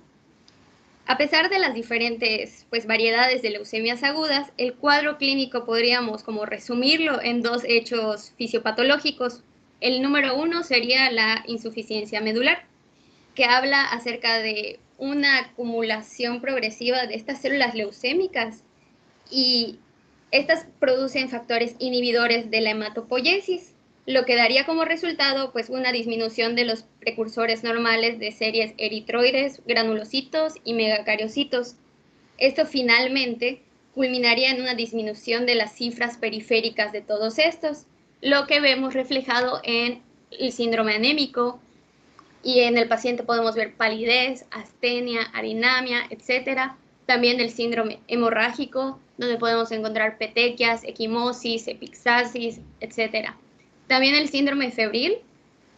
G: A pesar de las diferentes variedades de leucemias agudas, el cuadro clínico podríamos como resumirlo en dos hechos fisiopatológicos. El número uno sería la insuficiencia medular, que habla acerca de una acumulación progresiva de estas células leucémicas y estas producen factores inhibidores de la hematopoiesis, lo que daría como resultado pues una disminución de los precursores normales de series eritroides, granulocitos y megacariocitos. Esto finalmente culminaría en una disminución de las cifras periféricas de todos estos, lo que vemos reflejado en el síndrome anémico, y en el paciente podemos ver palidez, astenia, arinamia, etc. También el síndrome hemorrágico, donde podemos encontrar petequias, equimosis, epixasis, etc. También el síndrome febril,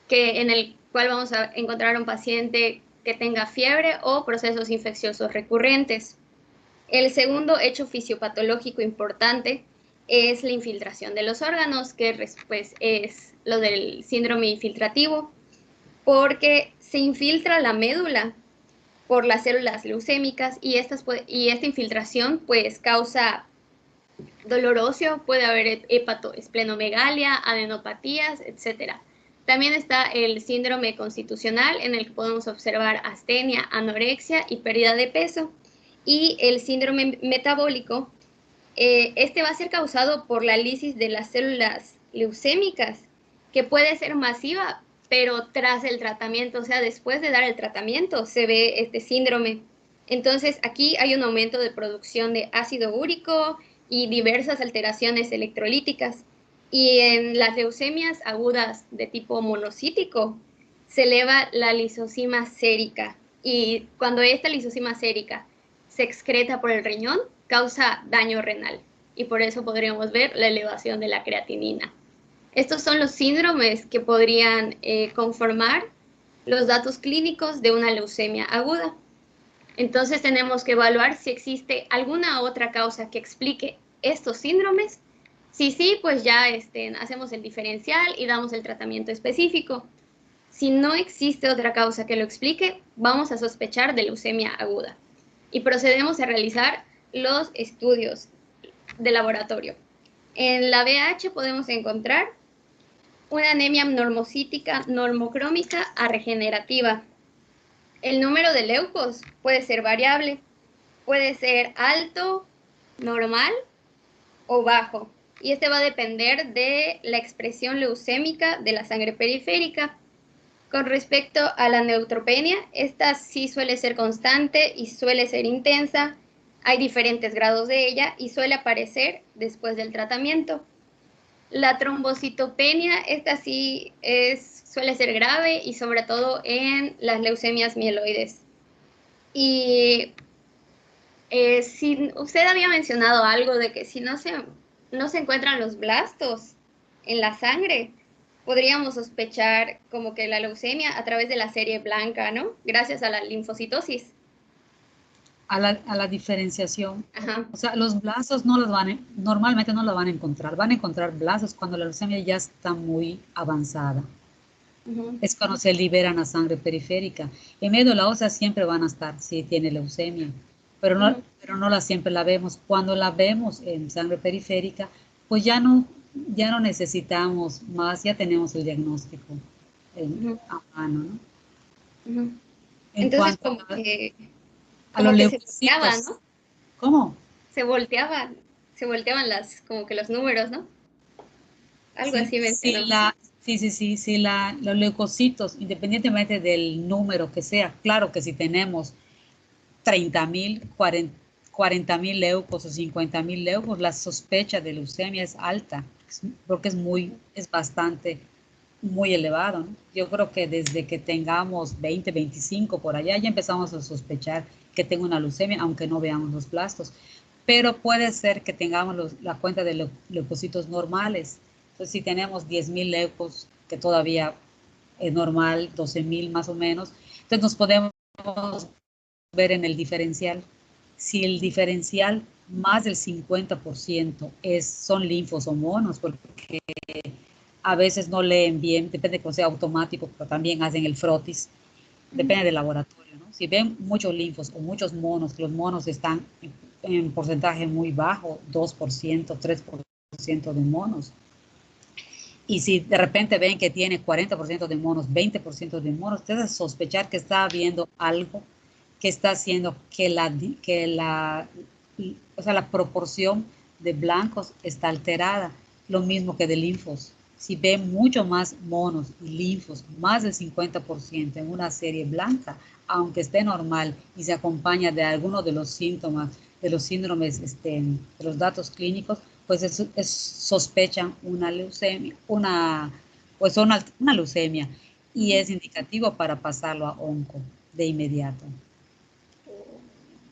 G: en el cual vamos a encontrar un paciente que tenga fiebre o procesos infecciosos recurrentes. El segundo hecho fisiopatológico importante es la infiltración de los órganos, que pues, es lo del síndrome infiltrativo, porque se infiltra la médula por las células leucémicas y esta infiltración pues causa dolor óseo, puede haber hepatoesplenomegalia, adenopatías, etc. También está el síndrome constitucional, en el que podemos observar astenia, anorexia y pérdida de peso. Y el síndrome metabólico, este va a ser causado por la lisis de las células leucémicas, que puede ser masiva, pero tras el tratamiento, o sea, después de dar el tratamiento, se ve este síndrome. Entonces, aquí hay un aumento de producción de ácido úrico y diversas alteraciones electrolíticas. Y en las leucemias agudas de tipo monocítico, se eleva la lisosima sérica. Y cuando esta lisosima sérica se excreta por el riñón, causa daño renal. Y por eso podríamos ver la elevación de la creatinina. Estos son los síndromes que podrían conformar los datos clínicos de una leucemia aguda. Entonces tenemos que evaluar si existe alguna otra causa que explique estos síndromes. Si sí, pues ya hacemos el diferencial y damos el tratamiento específico. Si no existe otra causa que lo explique, vamos a sospechar de leucemia aguda. Y procedemos a realizar los estudios de laboratorio. En la BH podemos encontrar una anemia normocítica, normocrómica a regenerativa. El número de leucos puede ser variable, puede ser alto, normal o bajo. Y este va a depender de la expresión leucémica de la sangre periférica. Con respecto a la neutropenia, esta sí suele ser constante y suele ser intensa. Hay diferentes grados de ella y suele aparecer después del tratamiento. La trombocitopenia, esta sí suele ser grave y sobre todo en las leucemias mieloides. Y si usted había mencionado algo de que si no se encuentran los blastos en la sangre, podríamos sospechar como que la leucemia a través de la serie blanca, ¿no? Gracias a la linfocitosis.
B: A la diferenciación.
G: Ajá.
B: O sea, los blastos normalmente no lo van a encontrar. Van a encontrar blastos cuando la leucemia ya está muy avanzada. Uh-huh. Es cuando se liberan la sangre periférica. En médula ósea siempre van a estar si tiene leucemia, pero no, pero no siempre la vemos. Cuando la vemos en sangre periférica, pues ya no necesitamos más, ya tenemos el diagnóstico a mano, ¿no?
G: Uh-huh. Entonces, como que
B: a los
G: leucocitos, se volteaban, ¿no?
B: ¿Cómo?
G: Se volteaban como que los números, ¿no? Algo así mencionó.
B: Sí, los leucocitos, independientemente del número que sea, claro que si tenemos 30,000, 40,000 leucos o 50,000 leucos, la sospecha de leucemia es alta, porque es bastante, muy elevado, ¿no? Yo creo que desde que tengamos 20, 25 por allá, ya empezamos a sospechar que tengo una leucemia, aunque no veamos los blastos. Pero puede ser que tengamos la cuenta de leucocitos normales. Entonces, si tenemos 10,000 leucos, que todavía es normal, 12,000 más o menos, entonces nos podemos ver en el diferencial. Si el diferencial más del 50% son linfos o monos, porque a veces no leen bien, depende de que sea automático, pero también hacen el frotis, depende del laboratorio, ¿no? Si ven muchos linfos o muchos monos, que los monos están en porcentaje muy bajo, 2%, 3% de monos, y si de repente ven que tiene 40% de monos, 20% de monos, ustedes sospechar que está habiendo algo que está haciendo o sea, la proporción de blancos está alterada, lo mismo que de linfos. Si ve mucho más monos y linfos, más del 50% en una serie blanca, aunque esté normal y se acompaña de alguno de los síntomas, de los síndromes, de los datos clínicos, pues sospechan una leucemia, una leucemia, y es indicativo para pasarlo a onco de inmediato.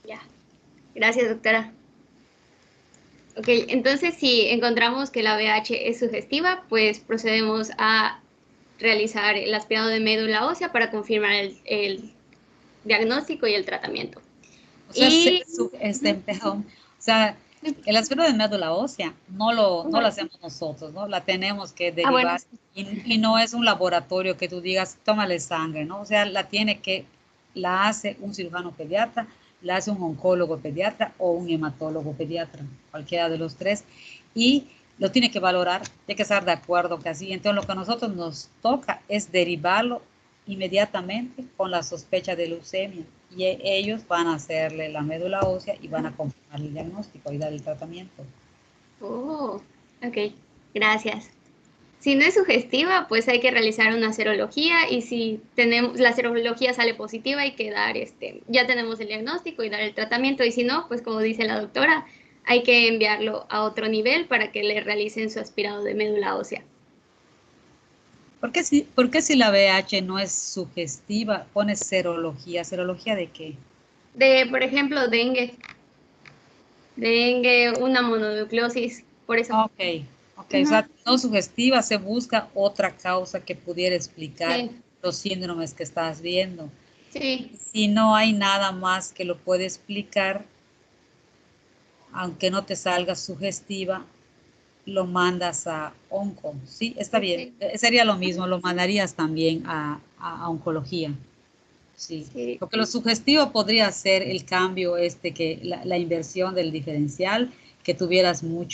G: Ya, gracias, doctora. Ok, entonces si encontramos que la VH es sugestiva, pues procedemos a realizar el aspirado de médula ósea para confirmar el diagnóstico y el tratamiento.
B: O sea,
G: Perdón.
B: o sea, el aspirado de médula ósea no lo hacemos nosotros, ¿no? La tenemos que derivar,
G: bueno.
B: y no es un laboratorio que tú digas, tómale sangre, ¿no? O sea, la hace un cirujano pediatra, la hace un oncólogo pediatra o un hematólogo pediatra, cualquiera de los tres, y lo tiene que valorar, tiene que estar de acuerdo que así. Entonces, lo que a nosotros nos toca es derivarlo inmediatamente con la sospecha de leucemia, y ellos van a hacerle la médula ósea y van a confirmar el diagnóstico y dar el tratamiento.
G: Oh, ok, gracias. Si no es sugestiva, pues hay que realizar una serología, y si la serología sale positiva, hay que dar, ya tenemos el diagnóstico y dar el tratamiento, y si no, pues como dice la doctora, hay que enviarlo a otro nivel para que le realicen su aspirado de médula ósea.
B: ¿Por qué si la VH no es sugestiva, pones serología? ¿Serología de qué?
G: De, por ejemplo, dengue, una mononucleosis, por eso.
B: Ok, o sea, no sugestiva, se busca otra causa que pudiera explicar los síndromes que estás viendo.
G: Sí.
B: Si no hay nada más que lo puede explicar, aunque no te salga sugestiva, lo mandas a onco. Sí, está bien. Sería lo mismo, lo mandarías también a oncología. Sí. Porque lo sugestivo podría ser el cambio, que la inversión del diferencial, que tuvieras o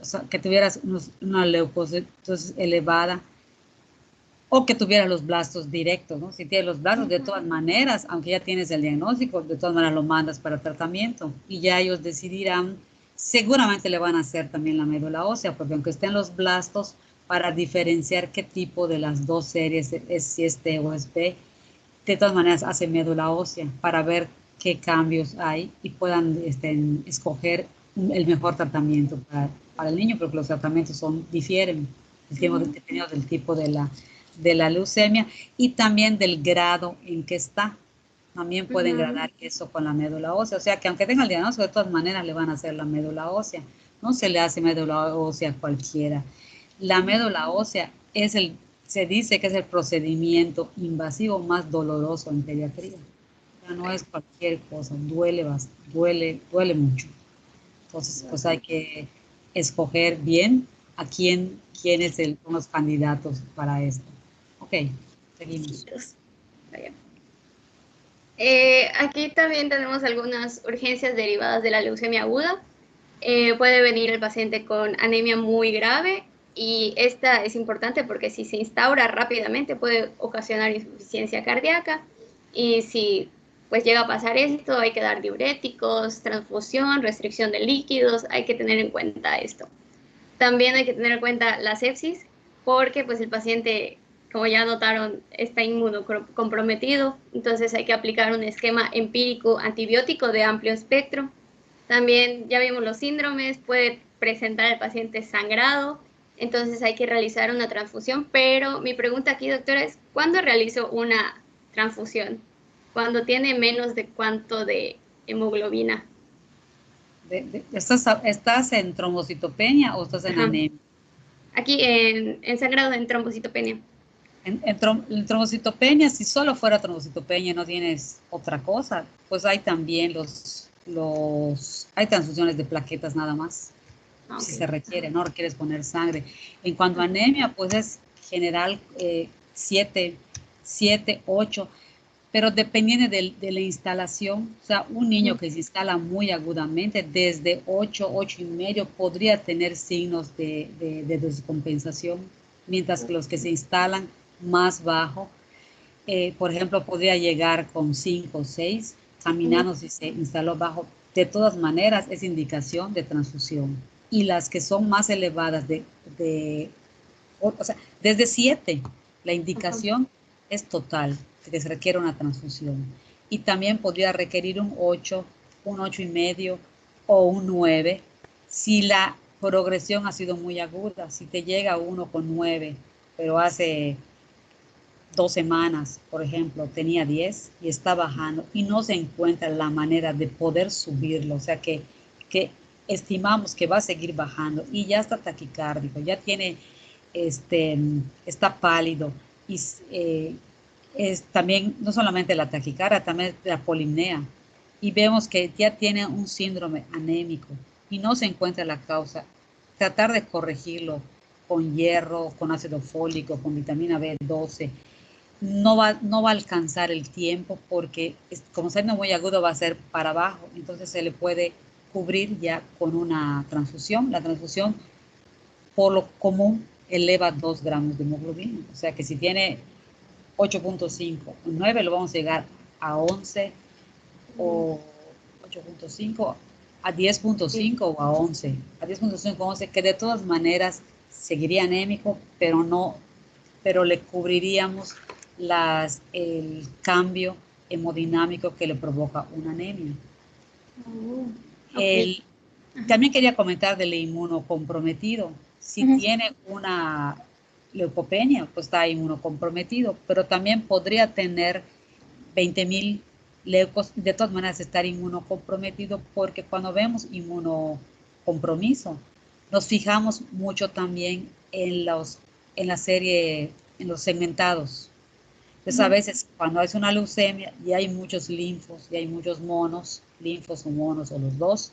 B: sea, que tuvieras una leucocitos elevada, o que tuvieras los blastos directos, ¿no? Si tienes los blastos, de todas maneras, aunque ya tienes el diagnóstico, de todas maneras lo mandas para tratamiento, y ya ellos decidirán. Seguramente le van a hacer también la médula ósea, porque aunque estén los blastos, para diferenciar qué tipo de las dos series es, si es T o es B, de todas maneras hace médula ósea para ver qué cambios hay y puedan escoger el mejor tratamiento para el niño, porque los tratamientos difieren dependiendo del tipo de la leucemia y también del grado en que está. También pueden gradar eso con la médula ósea. O sea, que aunque tenga el diagnóstico, de todas maneras le van a hacer la médula ósea. No se le hace médula ósea a cualquiera. La médula ósea se dice que es el procedimiento invasivo más doloroso en pediatría. O sea, no es cualquier cosa, duele mucho. Entonces, pues hay que escoger bien a quiénes son los candidatos para esto. Ok, seguimos.
G: Aquí también tenemos algunas urgencias derivadas de la leucemia aguda. Puede venir el paciente con anemia muy grave, y esta es importante porque si se instaura rápidamente puede ocasionar insuficiencia cardíaca, y si pues llega a pasar esto, hay que dar diuréticos, transfusión, restricción de líquidos, hay que tener en cuenta esto. También hay que tener en cuenta la sepsis, porque pues el paciente, como ya notaron, está inmunocomprometido, entonces hay que aplicar un esquema empírico antibiótico de amplio espectro. También ya vimos los síndromes, puede presentar el paciente sangrado, entonces hay que realizar una transfusión, pero mi pregunta aquí, doctora, es ¿cuándo realizo una transfusión? ¿Cuándo tiene menos de cuánto de hemoglobina?
B: ¿Estás en trombocitopenia o estás en anemia?
G: Aquí en sangrado, en trombocitopenia.
B: En trombocitopenia, si solo fuera trombocitopenia y no tienes otra cosa, pues hay también hay transfusiones de plaquetas nada más, si se requiere, no requieres poner sangre. En cuanto a anemia, pues es general 7, 8, pero dependiendo de la instalación. O sea, un niño que se instala muy agudamente, desde 8, 8,5, podría tener signos de descompensación, mientras que los que se instalan más bajo por ejemplo, podría llegar con 5 o 6, caminando si se instaló bajo. De todas maneras, es indicación de transfusión. Y las que son más elevadas, o sea, desde 7, la indicación es total, que se requiere una transfusión. Y también podría requerir un 8 y medio o un 9, si la progresión ha sido muy aguda. Si te llega 1,9, pero hace 2 semanas, por ejemplo, tenía 10 y está bajando y no se encuentra la manera de poder subirlo, o sea que estimamos que va a seguir bajando y ya está taquicárdico, ya tiene, está pálido y es también no solamente la taquicardia, también la polimnea, y vemos que ya tiene un síndrome anémico y no se encuentra la causa. Tratar de corregirlo con hierro, con ácido fólico, con vitamina B12, no va a alcanzar el tiempo porque como siendo muy agudo va a ser para abajo, entonces se le puede cubrir ya con una transfusión. La transfusión por lo común eleva 2 gramos de hemoglobina, o sea que si tiene 8,5 o 9 lo vamos a llegar a 11 o 8,5 a 10,5 o a 11, a 10,5 o 11, que de todas maneras seguiría anémico, pero le cubriríamos el cambio hemodinámico que le provoca una anemia. También quería comentar del inmunocomprometido. Si tiene una leucopenia, pues está inmunocomprometido, pero también podría tener 20,000 leucos, de todas maneras estar inmunocomprometido, porque cuando vemos inmunocompromiso, nos fijamos mucho también en la serie, en los segmentados. Entonces, a veces cuando es una leucemia y hay muchos linfos y hay muchos monos, linfos o monos o los dos,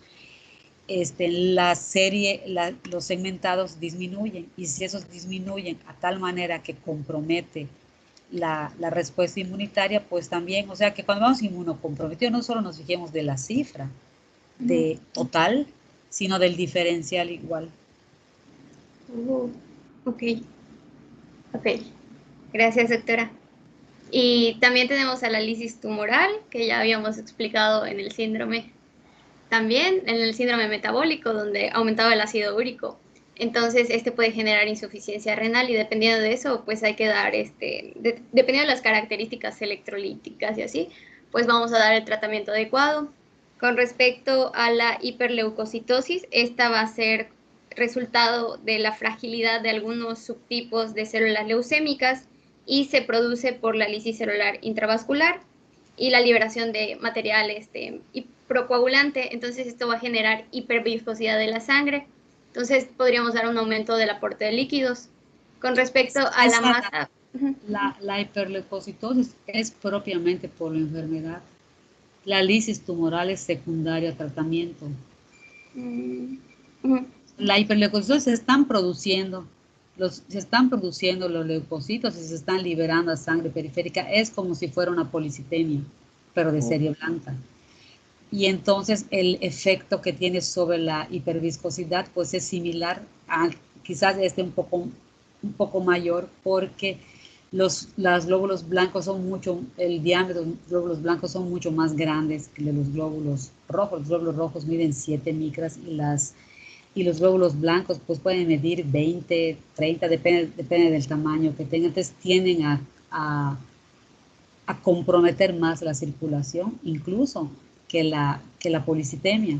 B: la serie, los segmentados disminuyen, y si esos disminuyen a tal manera que compromete la respuesta inmunitaria, pues también, o sea que cuando vamos inmunocomprometidos no solo nos fijemos de la cifra de total, sino del diferencial igual.
G: Ok, gracias, doctora. Y también tenemos a la lisis tumoral, que ya habíamos explicado en el síndrome, también en el síndrome metabólico, donde aumentaba el ácido úrico. Entonces, puede generar insuficiencia renal y dependiendo de eso, pues hay que dar, dependiendo de las características electrolíticas y así, pues vamos a dar el tratamiento adecuado. Con respecto a la hiperleucocitosis, esta va a ser resultado de la fragilidad de algunos subtipos de células leucémicas y se produce por la lisis celular intravascular y la liberación de material procoagulante. Entonces esto va a generar hiperviscosidad de la sangre. Entonces podríamos dar un aumento del aporte de líquidos. Con respecto a la masa...
B: La hiperleucocitosis es propiamente por la enfermedad. La lisis tumoral es secundaria al tratamiento. La hiperleucocitosis se están produciendo los leucocitos y se están liberando a sangre periférica. Es como si fuera una policitemia, pero de serie blanca. Y entonces el efecto que tiene sobre la hiperviscosidad pues es similar a, quizás un poco mayor, porque los glóbulos blancos el diámetro de los glóbulos blancos son mucho más grandes que de los glóbulos rojos. Los glóbulos rojos miden 7 micras y los glóbulos blancos pues pueden medir 20, 30, depende del tamaño que tengan. Entonces tienden a comprometer más la circulación, incluso que la policitemia.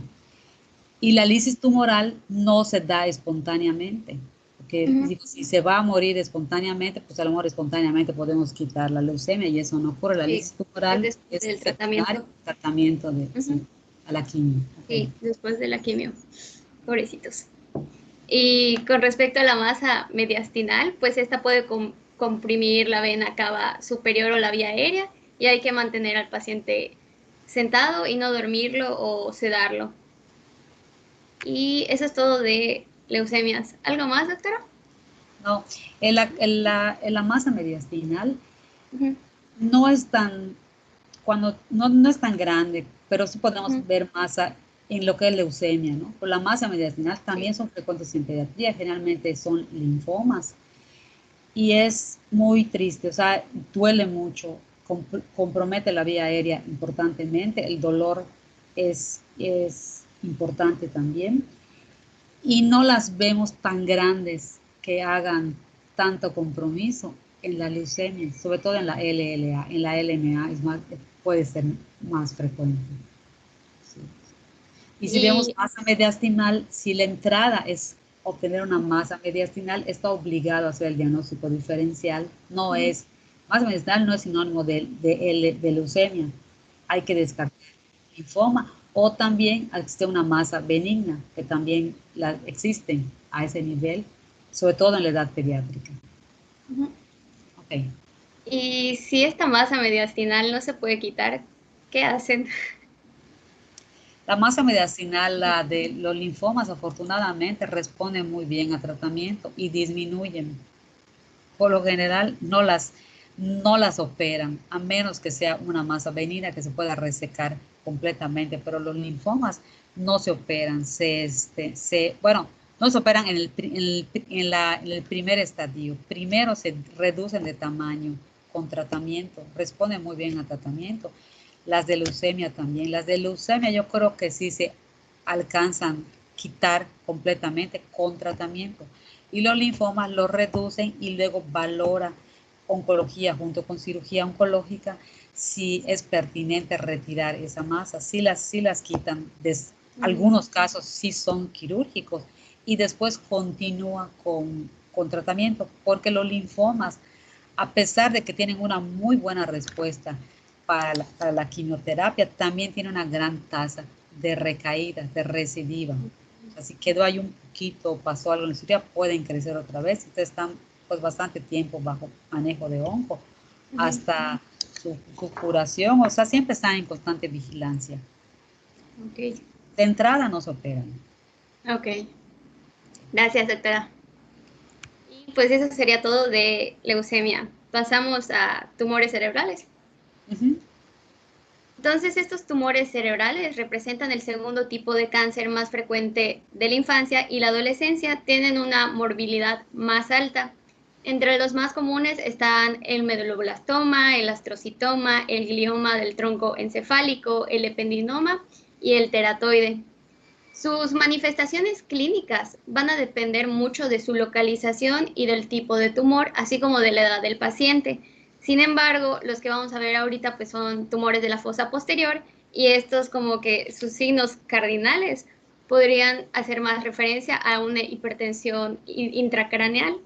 B: Y la lisis tumoral no se da espontáneamente, porque si se va a morir espontáneamente, pues a lo mejor espontáneamente podemos quitar la leucemia y eso no ocurre. La lisis tumoral es el tratamiento de a la quimio.
G: Sí, después de la quimio. Pobrecitos. Y con respecto a la masa mediastinal, pues esta puede comprimir la vena cava superior o la vía aérea y hay que mantener al paciente sentado y no dormirlo o sedarlo. Y eso es todo de leucemias. ¿Algo más, doctora?
B: No, en la masa mediastinal no es tan, no es tan grande, pero sí podemos ver masa en lo que es leucemia, ¿no? Pero la masa mediastinal también son frecuentes en pediatría, generalmente son linfomas. y es muy triste, o sea, duele mucho, compromete la vía aérea importantemente, el dolor es importante también, y no las vemos tan grandes que hagan tanto compromiso en la leucemia, sobre todo en la LLA, en la LMA es más, puede ser más frecuente. Sí. Y si vemos masa mediastinal, si la entrada es obtener una masa mediastinal, está obligado a hacer el diagnóstico diferencial. No es, masa mediastinal no es sinónimo de leucemia. Hay que descartar el linfoma o también existe una masa benigna, que también existen a ese nivel, sobre todo en la edad pediátrica. Okay.
G: Y si esta masa mediastinal no se puede quitar, ¿qué hacen?
B: La masa mediastinal, la de los linfomas, afortunadamente responden muy bien a tratamiento y disminuyen. Por lo general no las operan, a menos que sea una masa benigna que se pueda resecar completamente, pero los linfomas no se operan, bueno, no se operan en el primer estadio. Primero se reducen de tamaño con tratamiento, responden muy bien a tratamiento. Las de leucemia también. Las de leucemia yo creo que sí se alcanzan a quitar completamente con tratamiento. Y los linfomas los reducen y luego valora oncología junto con cirugía oncológica si es pertinente retirar esa masa. Sí las quitan. Algunos casos sí son quirúrgicos y después continúa con tratamiento, porque los linfomas, a pesar de que tienen una muy buena respuesta para la quimioterapia, también tiene una gran tasa de recaída, de recidiva. O sea, si quedó ahí un poquito, pasó algo en la cirugía, pueden crecer otra vez. Entonces están pues bastante tiempo bajo manejo de onco hasta su curación. O sea, siempre están en constante vigilancia.
G: Okay.
B: De entrada no se operan.
G: Ok. Gracias, doctora. Y pues eso sería todo de leucemia. Pasamos a tumores cerebrales. Entonces, estos tumores cerebrales representan el segundo tipo de cáncer más frecuente de la infancia y la adolescencia. Tienen una morbilidad más alta. Entre los más comunes están el meduloblastoma, el astrocitoma, el glioma del tronco encefálico, el ependinoma y el teratoide. Sus manifestaciones clínicas van a depender mucho de su localización y del tipo de tumor, así como de la edad del paciente. Sin embargo, los que vamos a ver ahorita pues son tumores de la fosa posterior y estos como que sus signos cardinales podrían hacer más referencia a una hipertensión intracraneal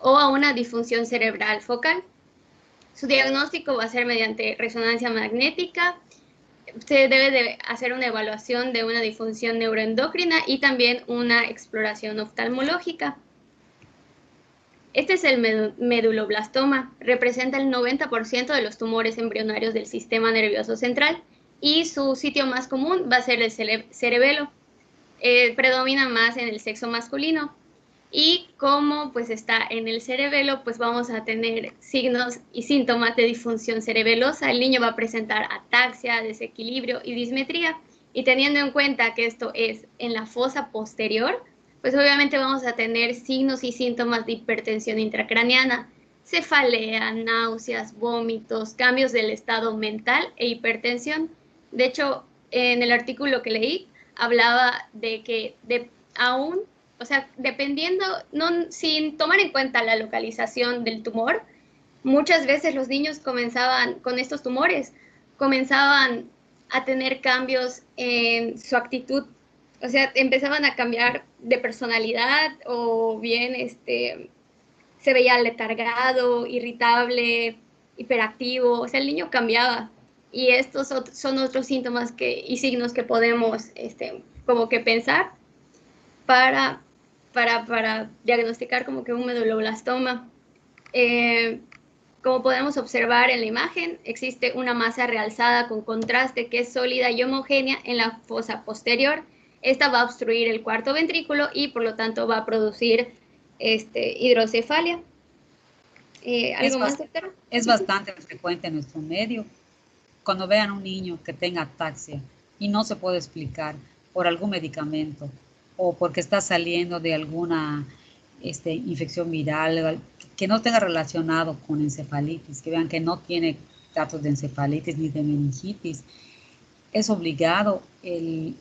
G: o a una disfunción cerebral focal. Su diagnóstico va a ser mediante resonancia magnética. Se debe de hacer una evaluación de una disfunción neuroendocrina y también una exploración oftalmológica. Este es el meduloblastoma, representa el 90% de los tumores embrionarios del sistema nervioso central y su sitio más común va a ser el cerebelo. Predomina más en el sexo masculino. Y como pues está en el cerebelo, pues vamos a tener signos y síntomas de disfunción cerebelosa. El niño va a presentar ataxia, desequilibrio y dismetría. Y teniendo en cuenta que esto es en la fosa posterior, pues obviamente vamos a tener signos y síntomas de hipertensión intracraneana, cefalea, náuseas, vómitos, cambios del estado mental e hipertensión. De hecho, en el artículo que leí, hablaba de que aún, o sea, dependiendo, sin tomar en cuenta la localización del tumor, muchas veces los niños comenzaban con estos tumores, comenzaban a tener cambios en su actitud, o sea, empezaban a cambiar de personalidad o bien se veía letargado, irritable, hiperactivo, o sea, el niño cambiaba. Y estos son otros síntomas y signos que podemos como que pensar para diagnosticar como que un meduloblastoma. Como podemos observar en la imagen, existe una masa realzada con contraste que es sólida y homogénea en la fosa posterior. Esta va a obstruir el cuarto ventrículo y por lo tanto va a producir hidrocefalia. ¿Algo más, doctora?
B: Es bastante frecuente en nuestro medio. Cuando vean a un niño que tenga ataxia y no se puede explicar por algún medicamento o porque está saliendo de alguna infección viral, que no tenga relacionado con encefalitis, que vean que no tiene datos de encefalitis ni de meningitis, es obligado el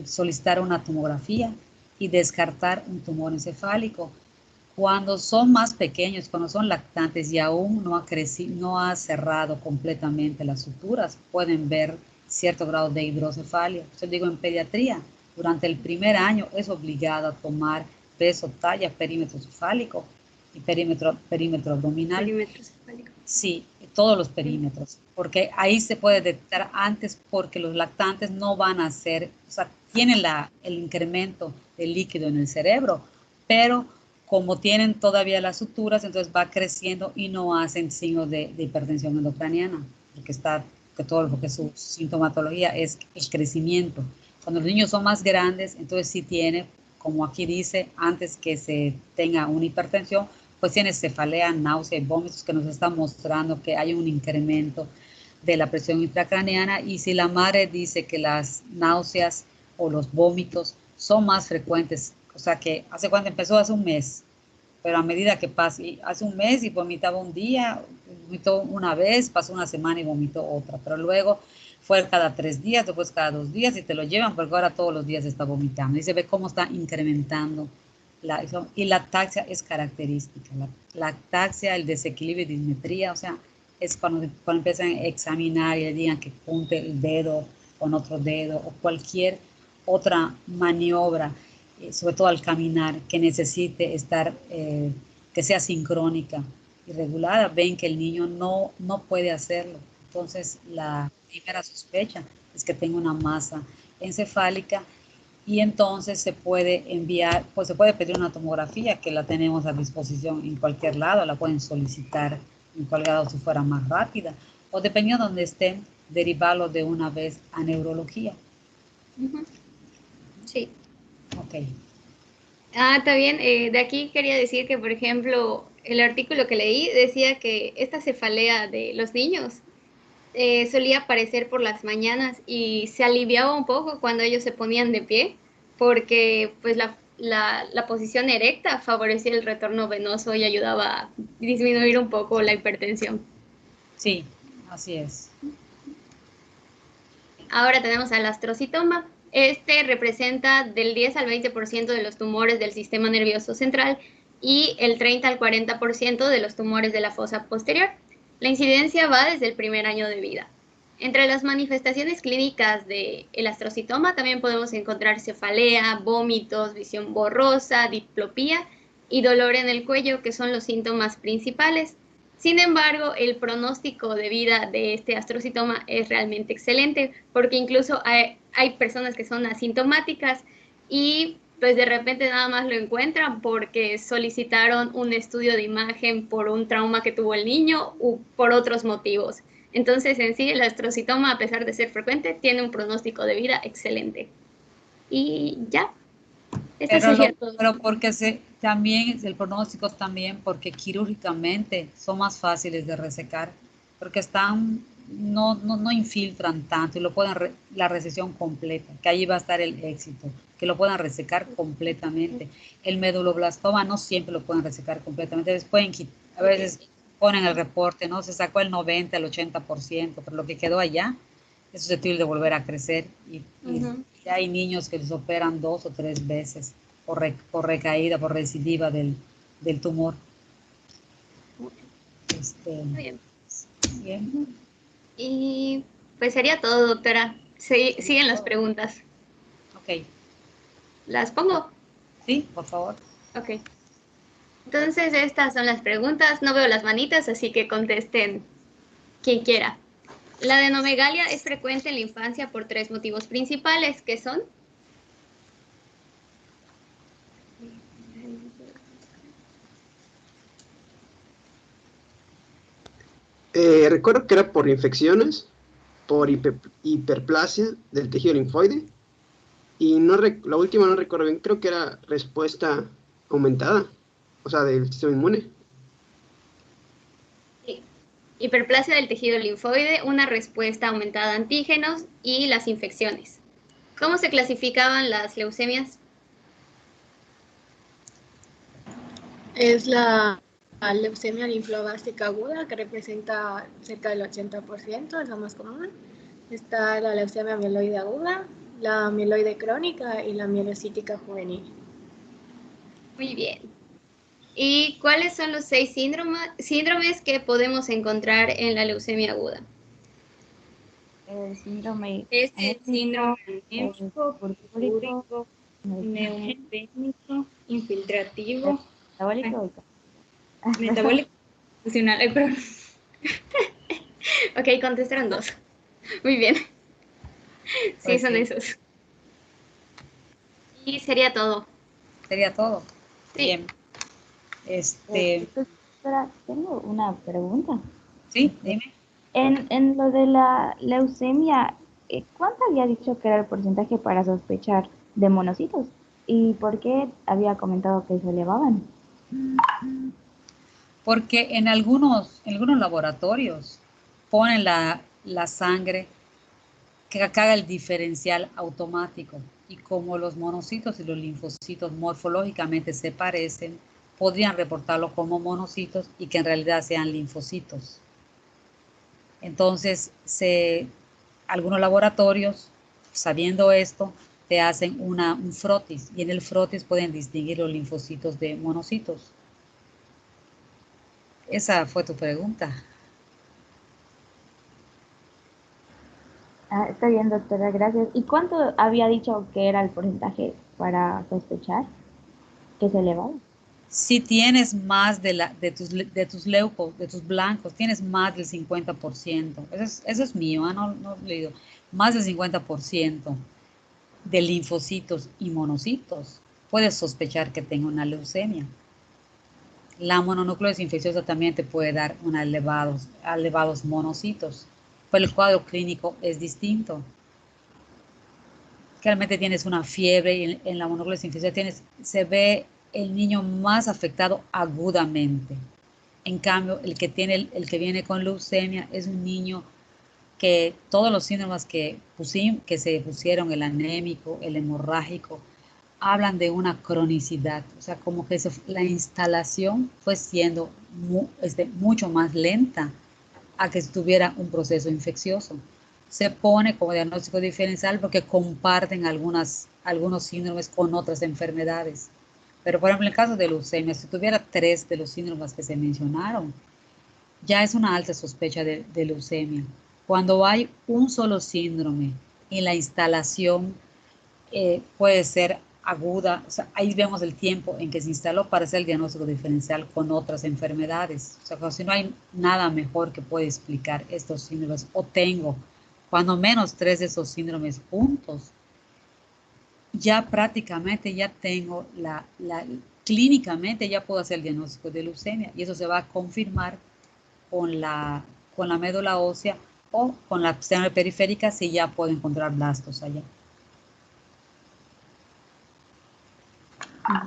B: solicitar una tomografía y descartar un tumor encefálico. Cuando son más pequeños, cuando son lactantes y aún no ha crecido, no ha cerrado completamente las suturas, pueden ver cierto grado de hidrocefalia. Yo digo, en pediatría, durante el primer año es obligado a tomar peso, talla, perímetro cefálico y perímetro abdominal.
G: Perímetro cefálico.
B: Sí, todos los perímetros, porque ahí se puede detectar antes, porque los lactantes no van a hacer, o sea, tienen el incremento del líquido en el cerebro, pero como tienen todavía las suturas, entonces va creciendo y no hacen signos de hipertensión endocraniana, porque su sintomatología es el crecimiento. Cuando los niños son más grandes, entonces sí tiene, como aquí dice, antes que se tenga una hipertensión, pues tiene cefalea, náusea y vómitos, que nos están mostrando que hay un incremento de la presión intracraneana. Y si la madre dice que las náuseas o los vómitos son más frecuentes, o sea que hace cuando empezó hace un mes, pero a medida que pasa, hace un mes y vomitaba un día, vomitó una vez, pasó una semana y vomitó otra, pero luego fue cada 3 días, después cada 2 días y te lo llevan porque ahora todos los días está vomitando y se ve cómo está incrementando. Y la ataxia es característica, la ataxia, el desequilibrio de dismetría, o sea, es cuando empiezan a examinar y le digan que punte el dedo con otro dedo o cualquier otra maniobra, sobre todo al caminar, que necesite estar, que sea sincrónica y regulada, ven que el niño no puede hacerlo. Entonces, la primera sospecha es que tenga una masa encefálica y entonces se puede enviar, pues se puede pedir una tomografía que la tenemos a disposición en cualquier lado, la pueden solicitar en cualquier lado si fuera más rápida, o dependiendo de donde estén, derivarlo de una vez a neurología.
G: Sí.
B: Ok.
G: Está bien. De aquí quería decir que, por ejemplo, el artículo que leí decía que esta cefalea de los niños solía aparecer por las mañanas y se aliviaba un poco cuando ellos se ponían de pie, porque pues la posición erecta favorecía el retorno venoso y ayudaba a disminuir un poco la hipertensión.
B: Sí, así es.
G: Ahora tenemos al astrocitoma. Este representa del 10 al 20% de los tumores del sistema nervioso central y el 30 al 40% de los tumores de la fosa posterior. La incidencia va desde el primer año de vida. Entre las manifestaciones clínicas del astrocitoma también podemos encontrar cefalea, vómitos, visión borrosa, diplopía y dolor en el cuello, que son los síntomas principales. Sin embargo, el pronóstico de vida de este astrocitoma es realmente excelente, porque incluso hay personas que son asintomáticas y pues de repente nada más lo encuentran porque solicitaron un estudio de imagen por un trauma que tuvo el niño u por otros motivos. Entonces, en sí, el astrocitoma, a pesar de ser frecuente, tiene un pronóstico de vida excelente. Y ya, esto sería todo.
B: Pero porque también el pronóstico también porque quirúrgicamente son más fáciles de resecar, porque no infiltran tanto y lo pueden la resección completa, que ahí va a estar el éxito, que lo puedan resecar completamente. El meduloblastoma no siempre lo pueden resecar completamente, a veces ponen el reporte, ¿no? Se sacó el 90, el 80%, pero lo que quedó allá es susceptible de volver a crecer y ya hay niños que les operan 2 o 3 veces por recaída, por recidiva del tumor.
G: Bien.
B: Bien.
G: Y pues sería todo, doctora. Siguen las preguntas.
B: Ok.
G: ¿Las pongo?
B: Sí, por favor.
G: Ok. Entonces, estas son las preguntas. No veo las manitas, así que contesten quien quiera. La adenomegalia es frecuente en la infancia por 3 motivos principales, que son...
C: Recuerdo que era por infecciones, por hiperplasia del tejido linfoide, y la última no recuerdo bien, creo que era respuesta aumentada, o sea, del sistema inmune.
G: Sí. Hiperplasia del tejido linfoide, una respuesta aumentada a antígenos y las infecciones. ¿Cómo se clasificaban las leucemias?
H: Es la la leucemia linfoblástica aguda, que representa cerca del 80%, es la más común. Está la leucemia mieloide aguda, la mieloide crónica y la mielocítica juvenil.
G: Muy bien. ¿Y cuáles son los 6 síndromes que podemos encontrar en la leucemia aguda?
I: El síndrome
E: Es el síndrome
I: anémico,
E: purpúrico, neumogénico, infiltrativo,
I: metabólico
E: metabólico, funcional. Perdón.
G: Ok, contestaron 2. Muy bien. Sí,
B: Pues
G: son
B: sí.
G: esos. Y sería todo.
B: Sería todo.
G: Sí.
B: Bien.
I: Doctora, tengo una pregunta.
B: Sí, dime.
I: En lo de la leucemia, ¿cuánto había dicho que era el porcentaje para sospechar de monocitos? ¿Y por qué había comentado que se elevaban?
B: Porque en algunos laboratorios ponen la sangre que haga el diferencial automático. Y como los monocitos y los linfocitos morfológicamente se parecen, podrían reportarlo como monocitos y que en realidad sean linfocitos. Entonces, algunos laboratorios, sabiendo esto, te hacen un frotis y en el frotis pueden distinguir los linfocitos de monocitos. Esa fue tu pregunta.
I: Está bien, doctora, gracias. ¿Y cuánto había dicho que era el porcentaje para sospechar que se elevaba?
B: Si tienes más de tus leucos, de tus blancos, tienes más del 50%. Eso es mío, no he leído. Más del 50% de linfocitos y monocitos. Puedes sospechar que tenga una leucemia. La mononucleosis infecciosa también te puede dar elevados monocitos, pero el cuadro clínico es distinto. Realmente tienes una fiebre y en la mononucleosis infecciosa se ve el niño más afectado agudamente. En cambio, el que viene con leucemia es un niño que todos los síntomas que se pusieron, el anémico, el hemorrágico, hablan de una cronicidad, o sea, como que la instalación fue siendo mucho más lenta a que tuviera un proceso infeccioso. Se pone como diagnóstico diferencial porque comparten algunos síndromes con otras enfermedades. Pero, por ejemplo, en el caso de leucemia, si tuviera 3 de los síndromes que se mencionaron, ya es una alta sospecha de leucemia. Cuando hay un solo síndrome y la instalación puede ser aguda, o sea, ahí vemos el tiempo en que se instaló para hacer el diagnóstico diferencial con otras enfermedades. O sea, si no hay nada mejor que pueda explicar estos síndromes, o tengo cuando menos 3 de esos síndromes juntos, ya prácticamente ya tengo clínicamente ya puedo hacer el diagnóstico de leucemia y eso se va a confirmar con la médula ósea o con la sangre periférica si ya puedo encontrar blastos allá.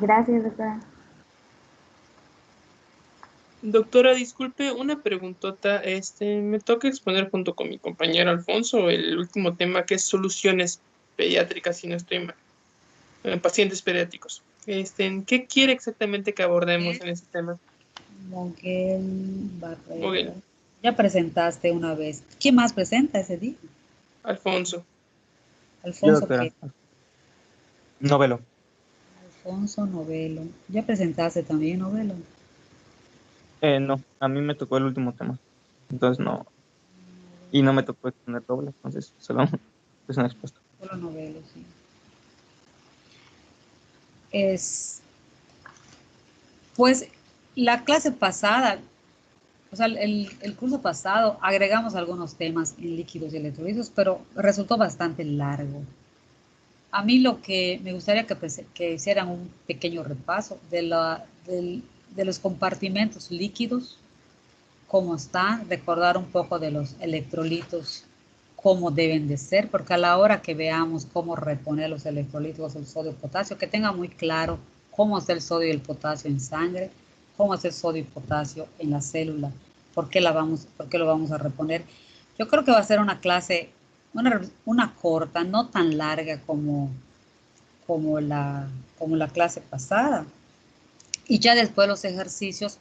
I: Gracias, doctora.
F: Doctora, disculpe, una preguntota. Me toca exponer junto con mi compañero Alfonso el último tema que es soluciones pediátricas, si no estoy mal. Pacientes pediátricos. ¿Qué quiere exactamente que abordemos en ese tema?
B: Moguel Barrera.
F: Moguel.
B: Ya presentaste una vez. ¿Quién más presenta ese día?
F: Alfonso.
B: Alfonso, ¿qué?
D: Novelo.
B: Alfonso Novelo. ¿Ya presentaste también Novelo?
D: No, a mí me tocó el último tema. Entonces no. Y no me tocó exponer doble, entonces solo es una expuesta.
B: Solo Novelo, sí. Pues la clase pasada, o sea, el curso pasado agregamos algunos temas en líquidos y electrolitos, pero resultó bastante largo. A mí lo que me gustaría que hicieran un pequeño repaso de los compartimentos líquidos, cómo están, recordar un poco de los electrolitos, cómo deben de ser, porque a la hora que veamos cómo reponer los electrolitos, el sodio y potasio, que tenga muy claro cómo es el sodio y el potasio en sangre, cómo es el sodio y potasio en la célula, por qué lo vamos a reponer. Yo creo que va a ser una clase, una corta, no tan larga como la clase pasada. Y ya después los ejercicios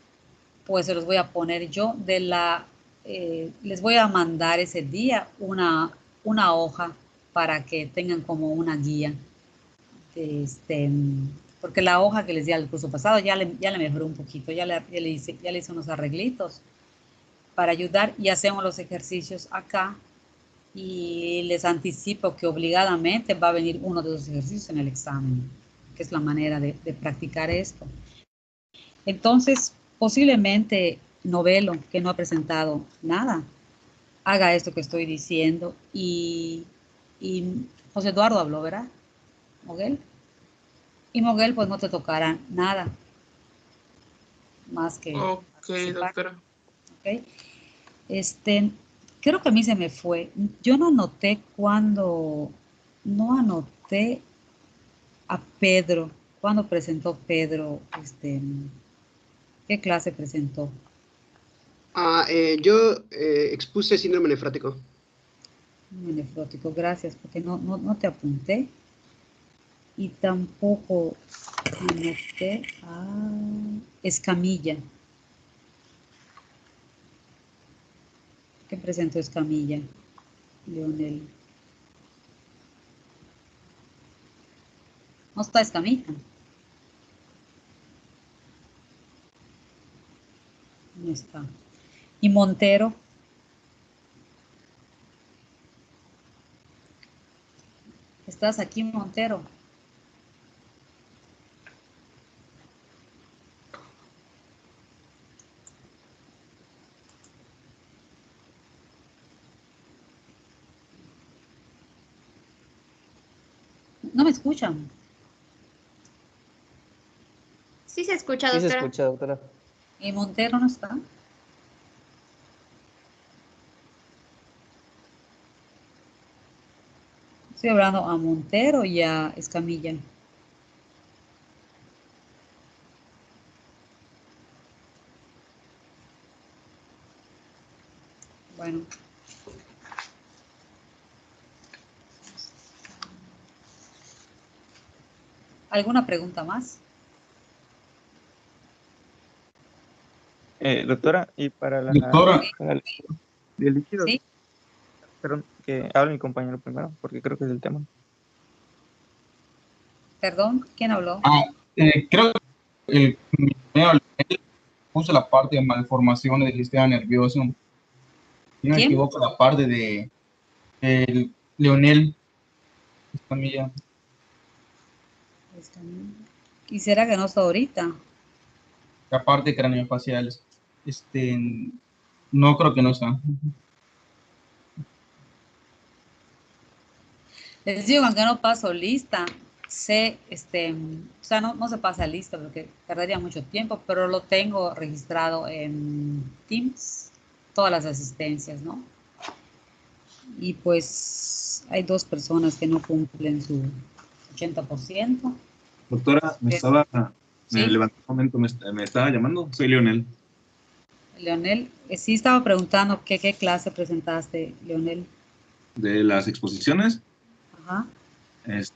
B: pues se los voy a poner yo les voy a mandar ese día una hoja para que tengan como una guía. Porque la hoja que les di al curso pasado ya le mejoré un poquito, ya le hice unos arreglitos para ayudar y hacemos los ejercicios acá y les anticipo que obligadamente va a venir uno de los ejercicios en el examen, que es la manera de practicar esto. Entonces, posiblemente Novelo, que no ha presentado nada, haga esto que estoy diciendo y José Eduardo habló, ¿verdad? Moguel. Y Moguel, pues no te tocará nada más que
F: Ok,
B: participar.
F: doctora.
B: Ok. Creo que a mí se me fue. Yo no anoté no anoté a Pedro. ¿Cuándo presentó Pedro? ¿Qué clase presentó?
C: Yo expuse síndrome nefrótico.
B: Nefrótico, gracias, porque no te apunté. Y tampoco anoté a Escamilla. ¿Qué presentó Escamilla? Leonel. No está Escamilla. No está. ¿Y Montero? ¿Estás aquí, Montero? ¿No me escuchan?
G: Sí se escucha,
D: Sí se
G: doctora.
D: escucha, doctora.
B: ¿Y Montero no está? Estoy hablando a Montero y a Escamilla. Bueno. ¿Alguna pregunta más?
D: Doctora, y para
J: Doctora,
D: de líquidos,
B: ¿Sí?
D: perdón, que hable mi compañero primero, porque creo que es el tema.
B: ¿Perdón? ¿Quién habló?
J: creo que el compañero puso la parte de malformaciones del sistema nervioso. Si no me
B: ¿Quién?
J: equivoco, la parte de Leonel Escamilla.
B: ¿Y será que no está ahorita?
J: La parte craneofaciales. No creo que no está.
B: Les digo, aunque no paso lista, o sea, no se pasa lista porque tardaría mucho tiempo, pero lo tengo registrado en Teams, todas las asistencias, ¿no? Y pues hay 2 personas que no cumplen su 80%.
K: Doctora, me
B: ¿Sí?
K: levanté un momento, me estaba llamando, soy Leonel.
B: Leonel, sí estaba preguntando qué clase presentaste, Leonel.
K: De las exposiciones,
B: Ajá.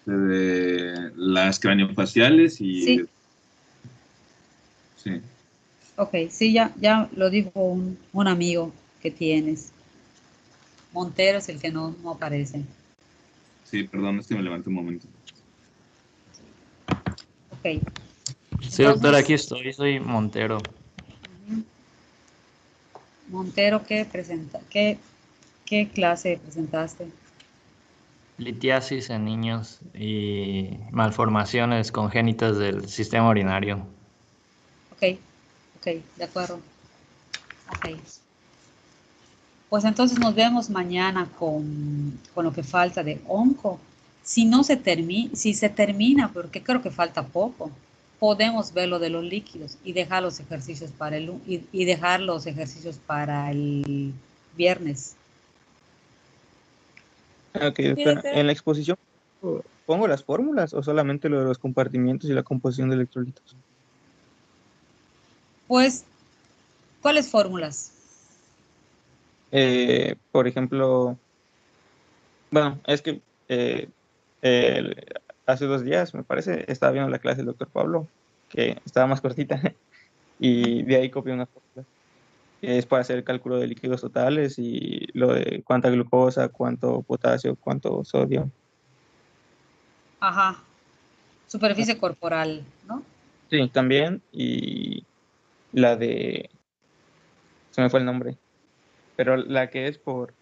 K: de las craneofaciales y...
B: Sí.
K: Sí.
B: Ok, sí, ya lo dijo un amigo que tienes. Montero es el que no aparece.
K: Sí, perdón, es que me levanté un momento.
B: Ok.
L: Sí, doctora, aquí estoy, soy Montero.
B: Montero, ¿qué clase presentaste?
L: Litiasis en niños y malformaciones congénitas del sistema urinario.
B: Ok, de acuerdo. Ok. Pues entonces nos vemos mañana con lo que falta de onco. Si se termina, porque creo que falta poco, podemos ver lo de los líquidos y dejar los ejercicios para el viernes.
D: Ok,
E: Sí,
D: doctora.
E: doctora.
D: ¿En la exposición pongo las fórmulas o solamente lo de los compartimientos y la composición de electrolitos?
B: Pues, ¿cuáles fórmulas?
D: Por ejemplo, bueno, es que hace 2 días, me parece, estaba viendo la clase del doctor Pablo, que estaba más cortita, y de ahí copié una fórmula. Que es para hacer el cálculo de líquidos totales y lo de cuánta glucosa, cuánto potasio, cuánto sodio.
B: Ajá. Superficie corporal, ¿no?
D: Sí, también. Y la de... Se me fue el nombre. Pero la que es por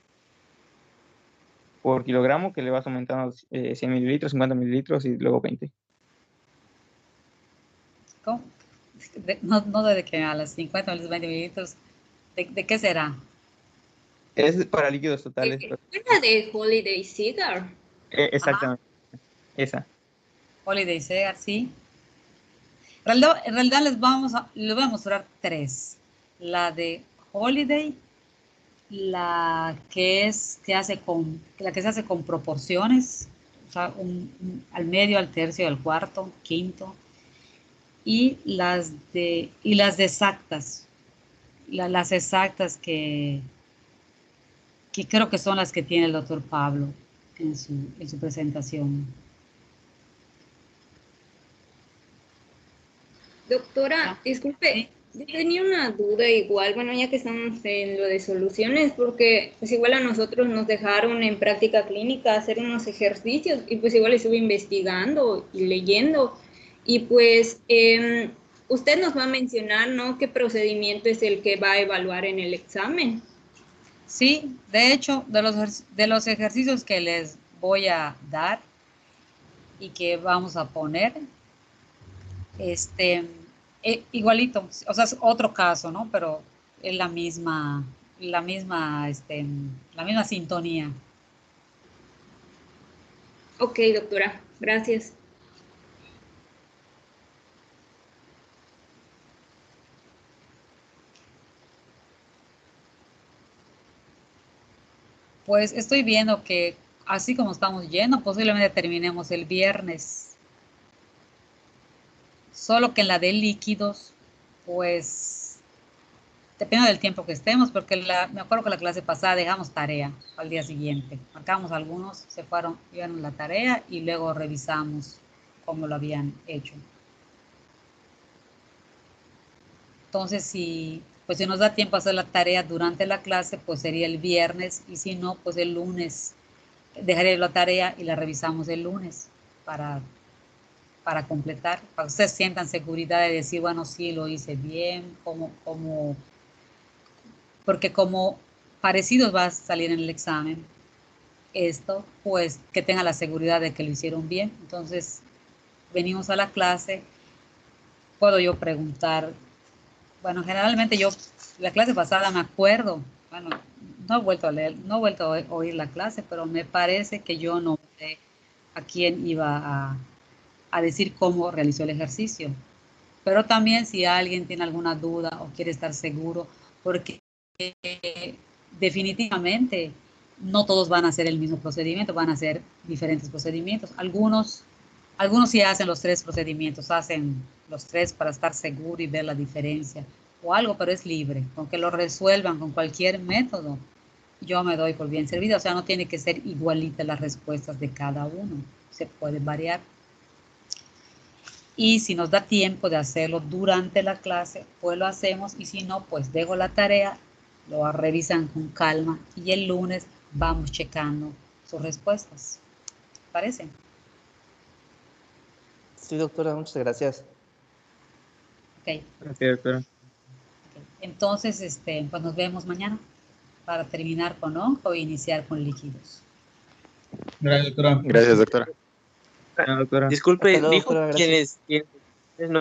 D: kilogramo, que le vas aumentando 100 mililitros, 50 mililitros y luego 20.
B: ¿Cómo? No sé de qué a las 50 mililitros, 20 mililitros. ¿De qué será?
D: Es para líquidos totales.
G: ¿Era de Holiday Cigar?
D: Exactamente. Ajá. Esa.
B: Holiday Cigar, sí. En realidad les voy a mostrar 3. La de Holiday, la que se hace con proporciones, o sea, al medio, al tercio, al cuarto, quinto, y las de exactas, las exactas que creo que son las que tiene el doctor Pablo en su presentación.
G: Doctora, disculpe, yo tenía una duda igual, bueno, ya que estamos en lo de soluciones, porque pues igual a nosotros nos dejaron en práctica clínica hacer unos ejercicios y pues igual estuve investigando y leyendo y pues usted nos va a mencionar, ¿no?, qué procedimiento es el que va a evaluar en el examen.
B: Sí, de hecho, de los ejercicios que les voy a dar y que vamos a poner, igualito, o sea, es otro caso, ¿no? Pero es la misma sintonía.
G: Ok, doctora, gracias.
B: Pues estoy viendo que así como estamos yendo, posiblemente terminemos el viernes. Solo que en la de líquidos, pues depende del tiempo que estemos, porque me acuerdo que la clase pasada dejamos tarea al día siguiente. Marcamos algunos, se fueron, vieron la tarea y luego revisamos cómo lo habían hecho. Entonces, si nos da tiempo a hacer la tarea durante la clase, pues sería el viernes, y si no, pues el lunes. Dejaré la tarea y la revisamos el lunes para completar, para que ustedes sientan seguridad de decir, bueno, sí, lo hice bien, porque como parecidos va a salir en el examen, esto, pues que tengan la seguridad de que lo hicieron bien. Entonces, venimos a la clase, puedo yo preguntar, bueno, generalmente la clase pasada me acuerdo, bueno, no he vuelto a leer, no he vuelto a oír la clase, pero me parece que yo no sé a quién iba a decir cómo realizó el ejercicio. Pero también si alguien tiene alguna duda o quiere estar seguro, porque definitivamente no todos van a hacer el mismo procedimiento, van a hacer diferentes procedimientos. Algunos sí hacen los 3 procedimientos, hacen los 3 para estar seguro y ver la diferencia o algo, pero es libre. Aunque lo resuelvan con cualquier método, yo me doy por bien servido. O sea, no tiene que ser igualita las respuestas de cada uno, se puede variar. Y si nos da tiempo de hacerlo durante la clase, pues lo hacemos, y si no, pues dejo la tarea, lo revisan con calma y el lunes vamos checando sus respuestas. ¿Parece?
D: Sí, doctora, muchas gracias.
B: Ok.
D: Gracias, doctora.
B: Okay. Entonces, pues nos vemos mañana para terminar con onco e iniciar con líquidos.
J: Gracias, doctora.
A: Gracias, doctora.
D: Doctora.
M: Disculpe,
D: Hasta luego,
M: dijo
D: doctora,
M: quienes no